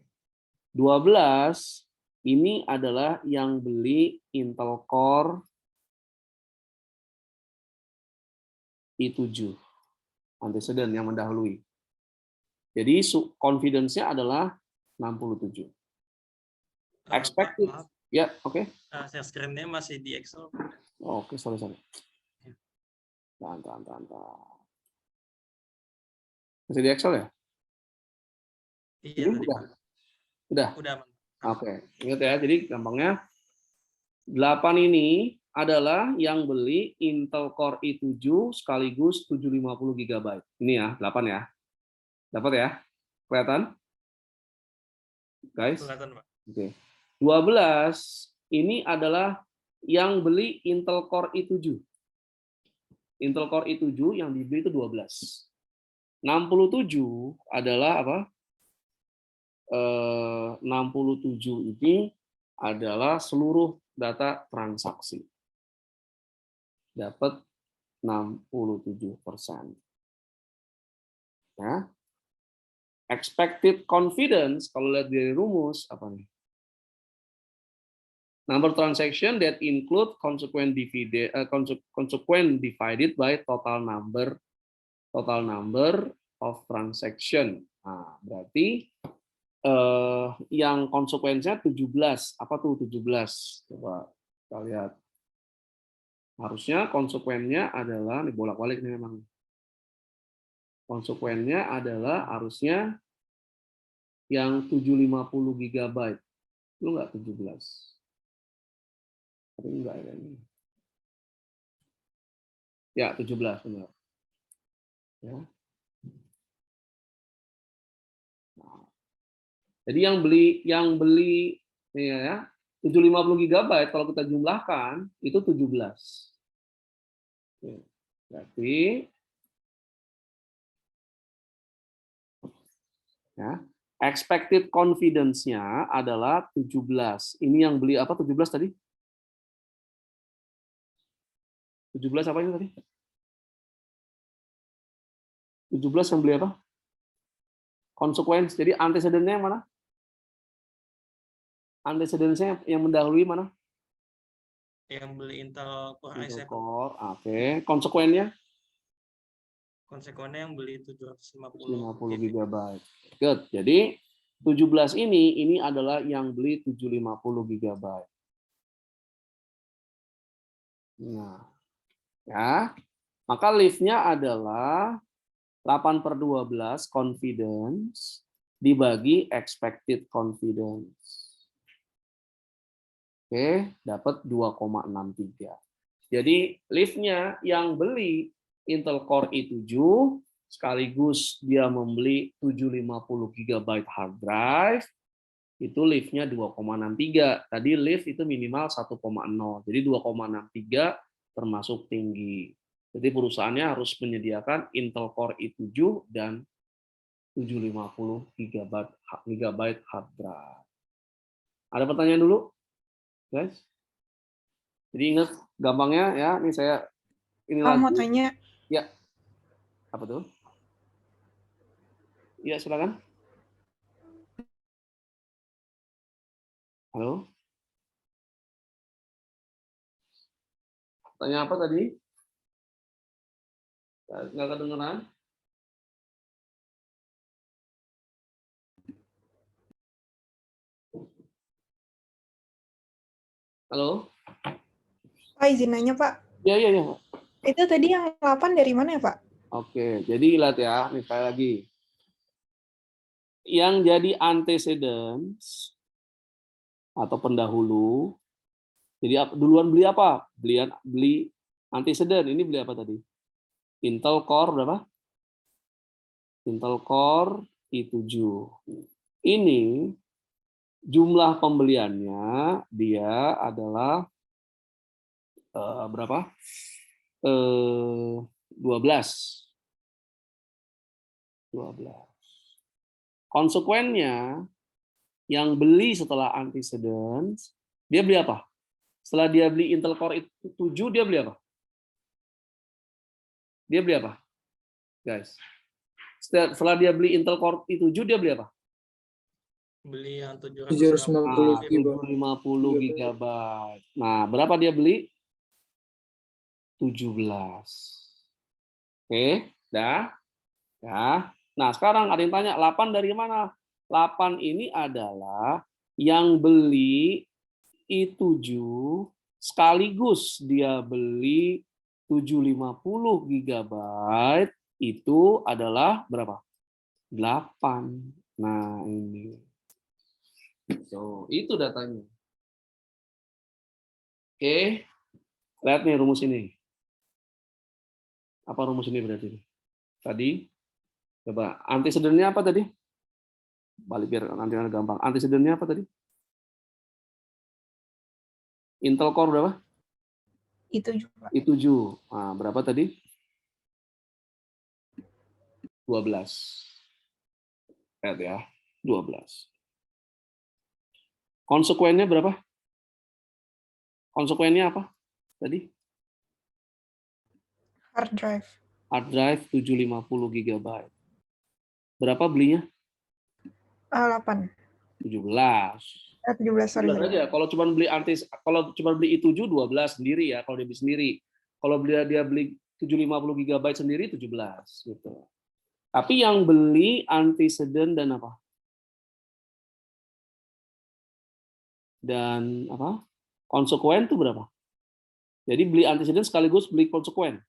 12 ini adalah yang beli Intel Core i7, antecedent yang mendahului. Jadi confidence-nya adalah 67. Expected. Maaf, Ya, oke. share screen-nya masih di Excel. Oke, sorry. Tahan. Masih di Excel ya? Iya, Ini tadi, udah. Pak. Udah. Udah. Oke, ingat ya. Jadi gampangnya 8 ini adalah yang beli Intel Core i7 sekaligus 750 GB. Ini ya, 8 ya. Dapat ya? Kelihatan? Guys? Kelihatan, Pak. Oke. 12 ini adalah yang beli Intel Core i7. Intel Core i7 yang dibeli itu 12. 67 adalah apa? 67 ini adalah seluruh data transaksi. Dapat 67%. Ya. Expected confidence, kalau lihat dari rumus, apa nih? Number transaction that include consequent divided by total number of transaction. Nah, berarti yang konsekuensinya 17. Apa tuh 17? Coba kita lihat. Harusnya konsekuennya adalah, nih bolak-balik nih memang. Konsekuennya adalah harusnya yang 750 GB. Lu nggak 17. Tapi enggak ya ini. Ya, 17 benar. Ya. Nah. Jadi yang beli nih ya, 750 GB kalau kita jumlahkan itu 17. Oke. Berarti ya, expected confidence-nya adalah 17. Ini yang beli apa 17 tadi? 17 apa ini tadi? 17 yang beli apa? Konsekuensi. Jadi antecedent-nya yang mana? Antecedent-nya yang mendahului mana? Yang beli Intel Core Intel i7. Core. Oke. Konsekuennya? Konsekuennya yang beli 750 GB. Good. Jadi 17 ini adalah yang beli 750 GB. Nah, ya. Maka lift-nya adalah 8/12 confidence dibagi expected confidence. Oke, dapat 2,63. Jadi lift-nya yang beli Intel Core i7 sekaligus dia membeli 750 GB hard drive, itu lift-nya 2,63. Tadi lift itu minimal 1,0. Jadi 2,63 termasuk tinggi. Jadi perusahaannya harus menyediakan Intel Core i7 dan 750 GB hard drive. Ada pertanyaan dulu, guys? Jadi ingat gampangnya ya, ini saya ini lagi. Mau tanya. Ya. Apa tuh? Ya, silakan. Halo? Tanya apa tadi? Nggak kedengeran? Halo? Pak, izin nanya, Pak. Ya. Itu tadi yang 8 dari mana ya, Pak? Oke, jadi lihat ya, nih sekali lagi. Yang jadi antecedents atau pendahulu, jadi duluan beli apa? Beli antecedent, ini beli apa tadi? Intel Core berapa? Intel Core i7. Ini jumlah pembeliannya dia adalah berapa? 12. Konsekuennya yang beli setelah antecedents, dia beli apa? Setelah dia beli Intel Core i7, dia beli apa? Dia beli apa? Guys. Setelah dia beli Intel Core i7, dia beli apa? Beli yang 750 750 GB. Nah, berapa dia beli? 17. Oke, dah. Ya. Nah, sekarang ada yang tanya, 8 dari mana? 8 ini adalah yang beli i7 sekaligus dia beli 750 GB itu adalah berapa? 8. Nah, ini. So, itu datanya. Oke. Lihat nih rumus ini. Apa rumus ini berarti? Tadi, coba antecedent-nya apa tadi? Balik biar nanti gampang. Antecedent-nya apa tadi? Intel Core berapa? I7, Pak. I7. Nah, berapa tadi? 12. Lihat ya, 12. Konsekuennya berapa? Konsekuennya apa tadi? Hard drive. Hard drive 750 GB. Berapa belinya? 8. 17. 17, sorry. 17 aja. Kalau cuma beli i7 12 sendiri ya, kalau dia beli sendiri. Kalau dia beli 750 GB sendiri 17 gitu. Tapi yang beli antecedent dan apa? Dan apa? Konsekuen itu berapa? Jadi beli antecedent sekaligus beli konsekuen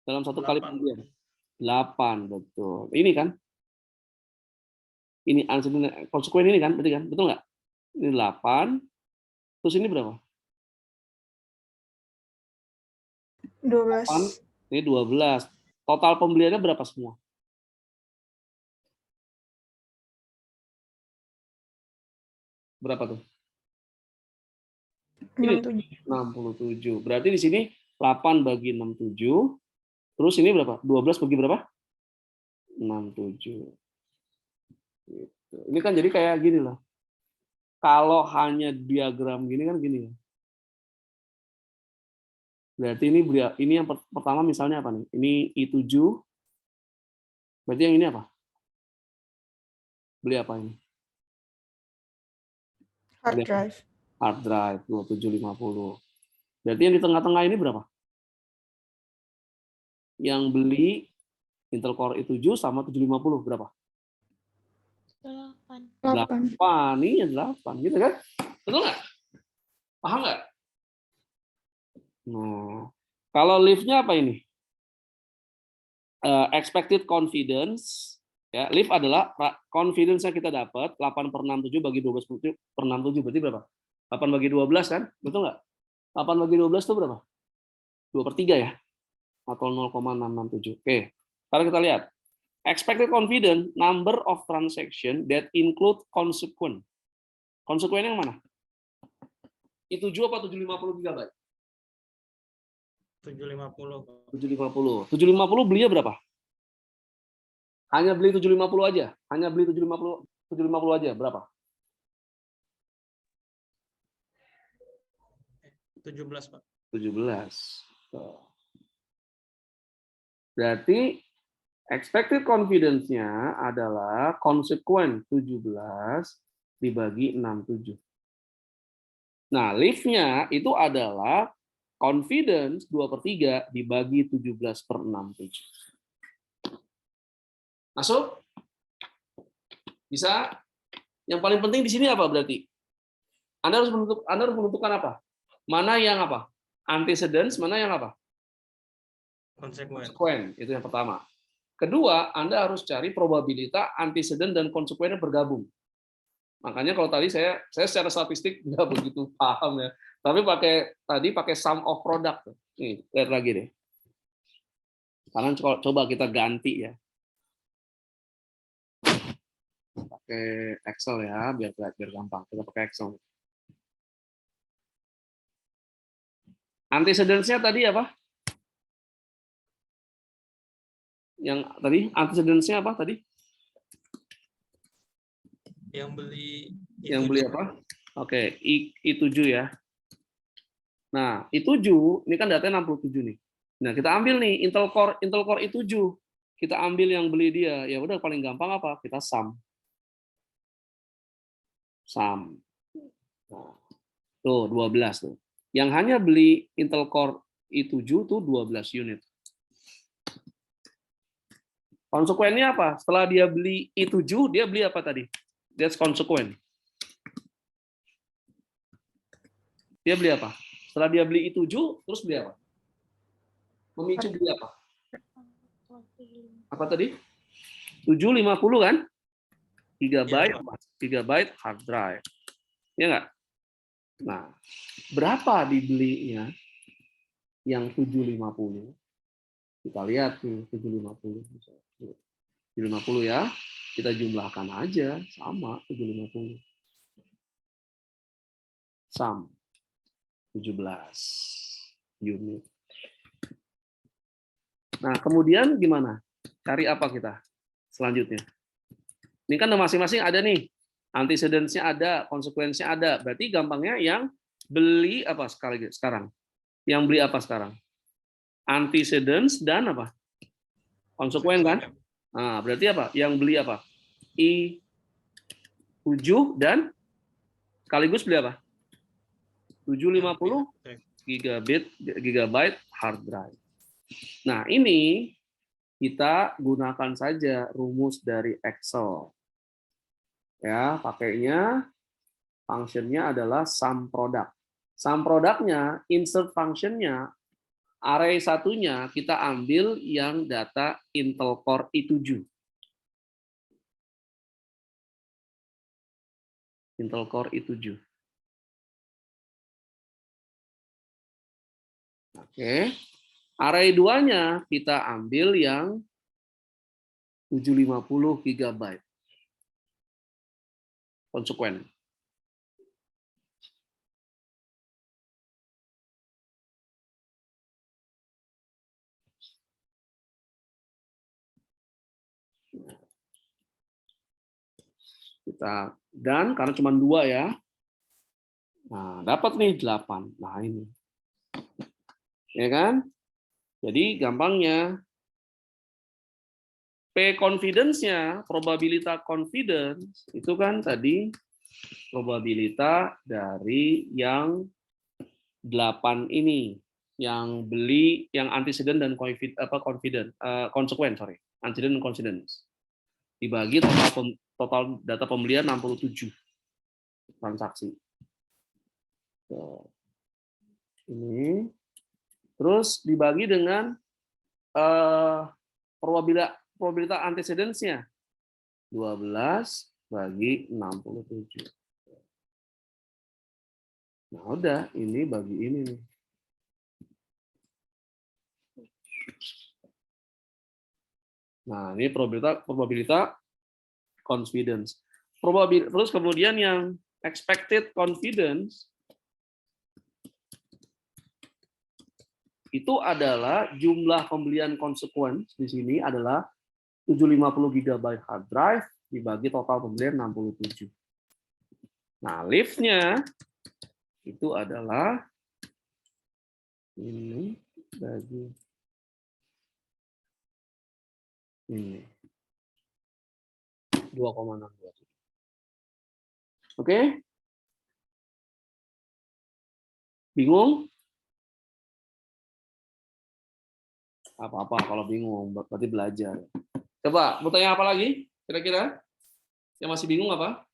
dalam satu kali pembelian. 8, betul. Ini kan? Ini antecedent konsekuen ini kan? Berarti kan? Betul nggak? Ini 8. Terus ini berapa? 12. 8, ini 12. Total pembeliannya berapa semua? Berapa tuh? 67. Berarti di sini 8 bagi 67. Terus ini berapa? 12 bagi berapa? 67. Gitu. Ini kan jadi kayak gini loh. Kalau hanya diagram gini kan gini. Berarti ini yang pertama misalnya apa nih? Ini i7. Berarti yang ini apa? Beli apa ini? Hard drive. Hard drive 2750. Berarti yang di tengah-tengah ini berapa? Yang beli Intel Core i7 sama 750 berapa? 8. 8. Ini 8 gitu kan? Betul nggak? Paham nggak? Nah, kalau lift-nya apa ini? Expected confidence. Ya, lift adalah confidence yang kita dapat 8/67 bagi 12/67 berarti berapa? 8 bagi 12 kan? Betul nggak? 8 bagi 12 itu berapa? 2/3 ya? Atau 0,667. Oke, sekarang kita lihat. Expected confidence, number of transaction that include consequent. Consequent yang mana? I7 apa 750 GB? 750. 750. 750 belinya berapa? Hanya beli 750 aja. Hanya beli 750 aja. Berapa? 17, Pak. 17. Berarti expected confidence-nya adalah konsekuen 17 dibagi 67. Nah, lift-nya itu adalah confidence 2/3 dibagi 17/67. Masuk? Bisa? Yang paling penting di sini apa berarti? Anda harus menentukan apa? Mana yang apa? Antecedents, mana yang apa? konsekuen. Itu yang pertama. Kedua, Anda harus cari probabilitas antecedent dan konsekuennya bergabung. Makanya kalau tadi saya secara statistik nggak begitu paham ya. Tapi pakai sum of product. Nih, lihat lagi deh. Sekarang coba kita ganti ya. Pakai Excel ya, biar gampang. Kita pakai Excel. Antecedents-nya tadi apa? Yang tadi antecedents-nya apa tadi? Yang beli apa? Oke, I7 ya. Nah, I7 ini kan datanya 67 nih. Nah, kita ambil nih Intel Core I7. Kita ambil yang beli dia. Ya udah paling gampang apa? Kita sum. Nah, tuh 12 tuh. Yang hanya beli Intel Core i7 tuh 12 unit. Konsekuennya apa? Setelah dia beli i7, dia beli apa tadi? That's konsekuen. Dia beli apa? Setelah dia beli i7, terus beli apa? Memicu beli apa? Apa tadi? 750 kan? Gigabyte hard drive. Ya nggak? Nah, berapa dibelinya yang 750? Kita lihat nih, 750. 750 ya. Kita jumlahkan aja, sama 750. Sum 17 unit. Nah, kemudian gimana? Cari apa kita selanjutnya? Ini kan masing-masing ada nih. Antecedents-nya ada, konsekuensinya ada. Berarti gampangnya yang beli apa sekarang? Yang beli apa sekarang? Antecedents dan apa? Konsekuen kan? Nah, berarti apa? Yang beli apa? I7 dan sekaligus beli apa? 750 gigabyte hard drive. Nah, ini kita gunakan saja rumus dari Excel. Ya, pakainya function-nya adalah sum product. Sum product-nya, insert function-nya, array satunya kita ambil yang data Intel Core i7. Intel Core i7. Oke. Array 2-nya kita ambil yang 750 GB. Konsekuen. Dan karena cuma 2 ya. Nah, dapat nih 8. Nah, ini. Ya kan? Jadi gampangnya P confidence-nya, probabilitas confidence, itu kan tadi probabilitas dari yang 8 ini, yang beli, yang antecedent dan konsekuen, antecedent dan confidence. Dibagi total data pembelian 67 transaksi. So, ini. Terus dibagi dengan probabilitas antecedents-nya 12 bagi 67. Nah, udah, ini bagi ini nih. Nah, ini probabilitas confidence. Terus kemudian yang expected confidence itu adalah jumlah pembelian konsekuen di sini adalah 750 GB hard drive dibagi total pembelian 67. Nah, lift-nya itu adalah ini bagi ini 2,62. Oke? Bingung? Apa-apa kalau bingung, berarti belajar. Coba, mau tanya apa lagi? Kira-kira? Yang masih bingung apa?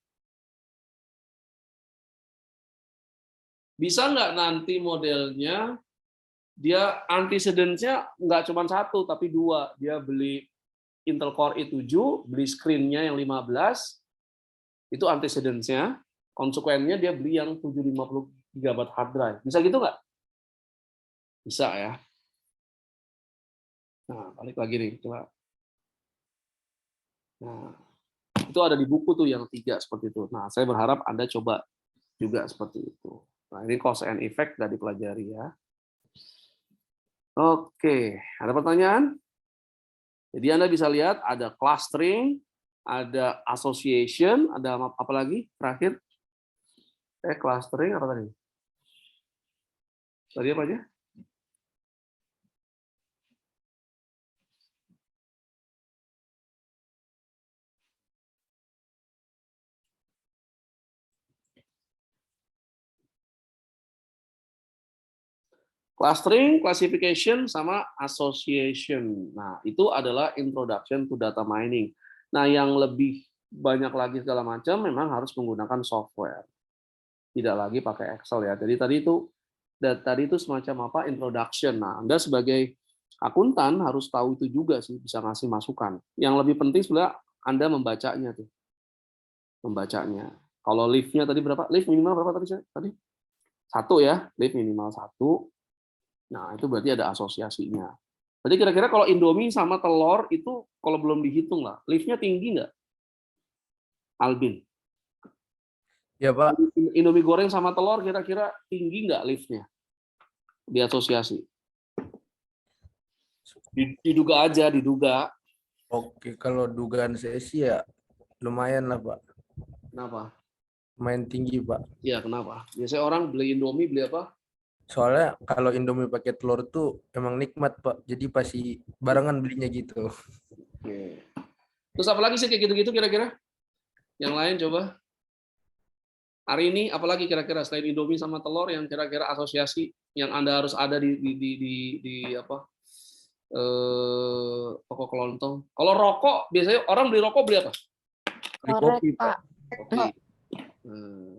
Bisa nggak nanti modelnya dia antecedents-nya nggak cuma satu, tapi dua. Dia beli Intel Core i7, beli screen-nya yang 15, itu antecedents-nya. Konsekuennya dia beli yang 750 GB hard drive. Bisa gitu nggak? Bisa ya. Nah, balik lagi nih, coba. Nah, itu ada di buku tuh yang 3 seperti itu. Nah, saya berharap Anda coba juga seperti itu. Nah, ini cause and effect sudah dipelajari ya. Oke, ada pertanyaan? Jadi Anda bisa lihat ada clustering, ada association, ada apa lagi terakhir? Clustering apa tadi? Tadi apa aja? Clustering, classification, sama association. Nah, itu adalah introduction to data mining. Nah, yang lebih banyak lagi segala macam memang harus menggunakan software. Tidak lagi pakai Excel ya. Jadi tadi itu semacam apa? Introduction. Nah, Anda sebagai akuntan harus tahu itu juga sih, bisa ngasih masukan. Yang lebih penting sebenarnya Anda membacanya tuh. Membacanya. Kalau lift-nya tadi berapa? Lift minimal berapa tadi? 1 ya, lift minimal 1. Nah, itu berarti ada asosiasinya. Berarti kira-kira kalau Indomie sama telur itu kalau belum dihitung lah, lift-nya tinggi nggak? Albin? Ya, Pak. Indomie goreng sama telur kira-kira tinggi nggak lift-nya? Di asosiasi? Diduga aja, diduga. Oke, kalau dugaan saya sih ya lumayan lah, Pak. Kenapa? Lumayan tinggi, Pak. Ya, kenapa? Biasanya orang beli Indomie, beli apa? Soalnya kalau Indomie pakai telur tuh emang nikmat, Pak. Jadi pasti barengan belinya gitu. Oke. Terus apa lagi sih kayak gitu-gitu kira-kira? Yang lain coba. Hari ini apalagi kira-kira selain Indomie sama telur yang kira-kira asosiasi yang Anda harus ada di apa? Toko kelontong. Kalau rokok biasanya orang beli rokok beli apa? Beli kopi, Pak. Kopi.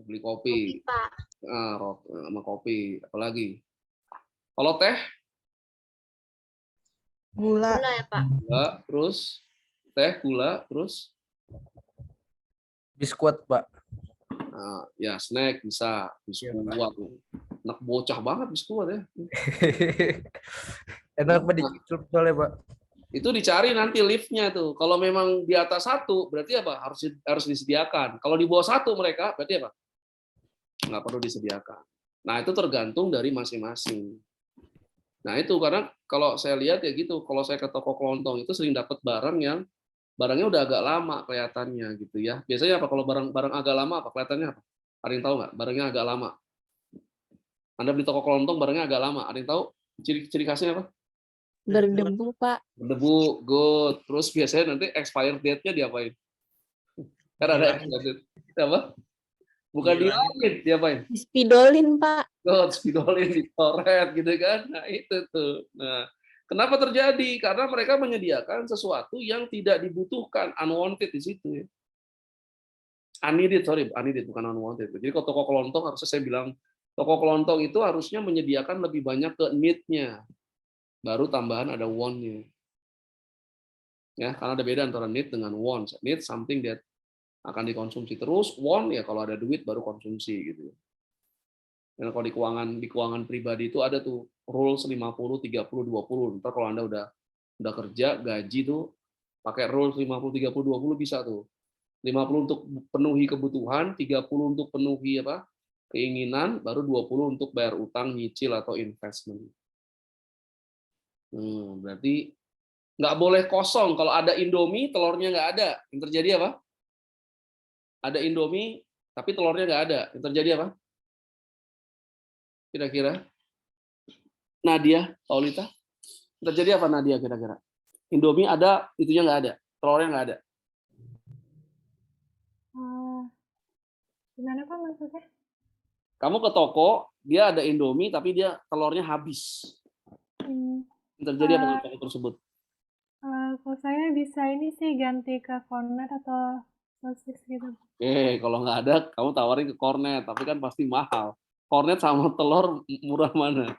Beli kopi. Sama kopi, apalagi? Kalau teh? Gula. Gula ya, Pak. Gula, terus teh, gula, terus Biskuit, Pak. nah, ya snack bisa, biskuit. Anak bocah banget biskuit ya. Enak Pak dicicil soalnya, Pak. Itu dicari nanti liftnya tuh. Kalau memang di atas 1 berarti apa? Harus disediakan. Kalau di bawah 1 mereka berarti apa? Nggak perlu disediakan. Nah, itu tergantung dari masing-masing. Nah, itu karena kalau saya lihat ya gitu, kalau saya ke toko kelontong itu sering dapat barangnya udah agak lama kelihatannya gitu ya. Biasanya apa kalau barang agak lama apa kelihatannya apa? Ada yang tahu nggak? Barangnya agak lama. Anda beli toko kelontong barangnya agak lama. Ada yang tahu ciri khasnya apa? Berdebu, Pak. Berdebu, good. Terus biasanya nanti expired date-nya diapain? Kan ada expired date. Apa? Bukan dilangit, diapain? Spidolin, Pak. God, spidolin, ditoret gitu kan. Nah, itu tuh. Nah, kenapa terjadi? Karena mereka menyediakan sesuatu yang tidak dibutuhkan, unwanted di situ ya. Unneeded, bukan unwanted. Jadi kalau toko kelontong harusnya saya bilang toko kelontong itu harusnya menyediakan lebih banyak ke need-nya. Baru tambahan ada want-nya. Ya, karena ada beda antara need dengan want. Need something that akan dikonsumsi terus, want ya kalau ada duit baru konsumsi gitu. Dan kalau di keuangan pribadi itu ada tuh rules 50 30 20. Ntar kalau Anda udah kerja gaji tuh pakai rules 50 30 20 bisa tuh. 50 untuk penuhi kebutuhan, 30 untuk penuhi apa? Keinginan, baru 20 untuk bayar utang, nyicil atau investment. Berarti nggak boleh kosong. Kalau ada Indomie, telurnya nggak ada. Yang terjadi apa? Ada Indomie, tapi telurnya nggak ada. Yang terjadi apa? Kira-kira? Nadia, Paulita? Yang terjadi apa Nadia kira-kira? Indomie ada, itunya nggak ada. Telurnya nggak ada. Gimana Pak maksudnya? Kamu ke toko, dia ada Indomie, tapi dia telurnya habis. Yang terjadi apa dengan toko tersebut? Kalau saya bisa ini sih ganti ke cornet atau sosis gitu. Kalau nggak ada, kamu tawarin ke cornet, tapi kan pasti mahal. Cornet sama telur murah mana?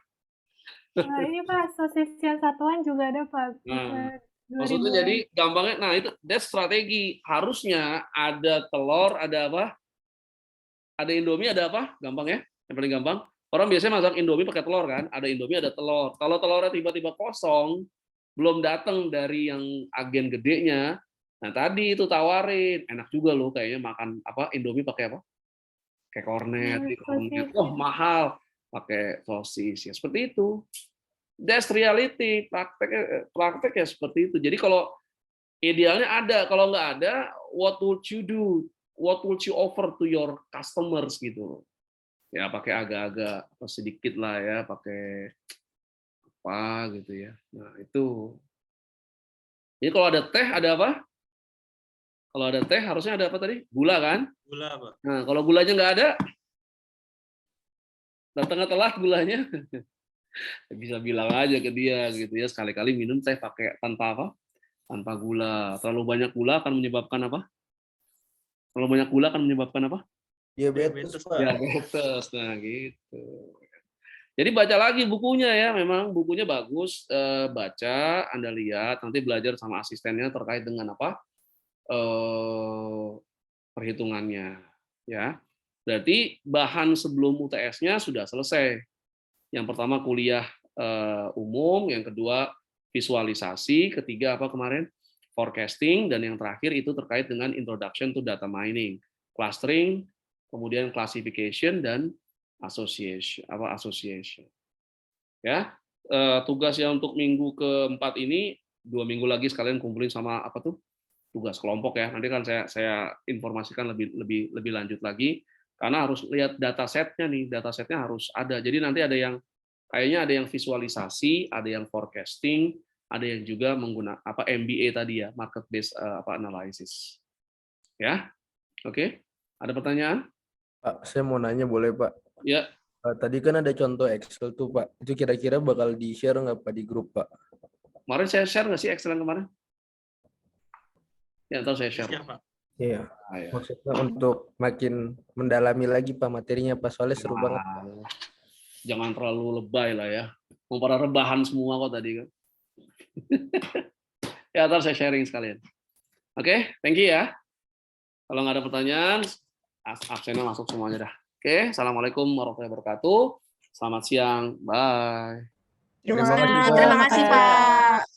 Ini Pak, sosis yang satuan juga ada Pak. Nah, Bisa maksudnya 2000-an. jadi gampangnya, nah itu that's strategi. Harusnya ada telur, ada apa? Ada Indomie, ada apa? Gampang ya? Yang paling gampang. Orang biasanya masak Indomie pakai telur kan? Ada Indomie, ada telur. Kalau telurnya tiba-tiba kosong, belum datang dari yang agen gedenya, nah tadi itu tawarin, enak juga loh kayaknya makan apa Indomie pakai apa? Kayak kornet, kornet. Oh mahal, pakai sosis ya seperti itu. That's reality, praktek ya seperti itu. Jadi kalau idealnya ada, kalau nggak ada, what would you do? What would you offer to your customers gitu? Ya pakai agak-agak sedikit lah ya, pakai apa gitu ya. Nah itu. Jadi kalau ada teh ada apa? Kalau ada teh harusnya ada apa tadi? Gula kan? Gula, Pak. Nah kalau gulanya nggak ada, datangnya telat gulanya. Bisa bilang aja ke dia gitu ya, sekali-kali minum teh pakai tanpa apa? Tanpa gula. Terlalu banyak gula akan menyebabkan apa? Terlalu banyak gula akan menyebabkan apa? Diabetes, Pak. Diabetes. Nah, gitu. Jadi baca lagi bukunya ya, memang bukunya bagus. Baca, Anda lihat, nanti belajar sama asistennya terkait dengan apa? Perhitungannya. Ya. Berarti bahan sebelum UTS-nya sudah selesai. Yang pertama kuliah umum, yang kedua visualisasi, ketiga apa kemarin? Forecasting, dan yang terakhir itu terkait dengan introduction to data mining, clustering, kemudian classification dan association. Ya, tugas yang untuk minggu keempat ini 2 minggu lagi sekalian kumpulin sama apa tuh tugas kelompok ya. Nanti kan saya informasikan lebih lanjut lagi. Karena harus lihat datasetnya nih, datasetnya harus ada. Jadi nanti kayaknya ada yang visualisasi, ada yang forecasting, ada yang juga menggunakan apa MBA tadi ya, market based analysis. Ya, oke. Ada pertanyaan? Pak, saya mau nanya boleh Pak? Ya. Tadi kan ada contoh Excel tuh Pak. Itu kira-kira bakal di-share nggak Pak di grup Pak? Kemarin saya share nggak sih Excel yang kemarin? Ya, ntar saya share. Siap, Pak. Iya, maksudnya untuk makin mendalami lagi Pak materinya Pak, soalnya seru banget. Jangan terlalu lebay lah ya. Mau pada rebahan semua kok tadi kan. Ya, ntar saya sharing sekalian. Oke, thank you ya. Kalau nggak ada pertanyaan, absennya masuk semuanya dah. Oke, assalamualaikum warahmatullahi wabarakatuh. Selamat siang, bye. Terima kasih, Terima kasih, Pak.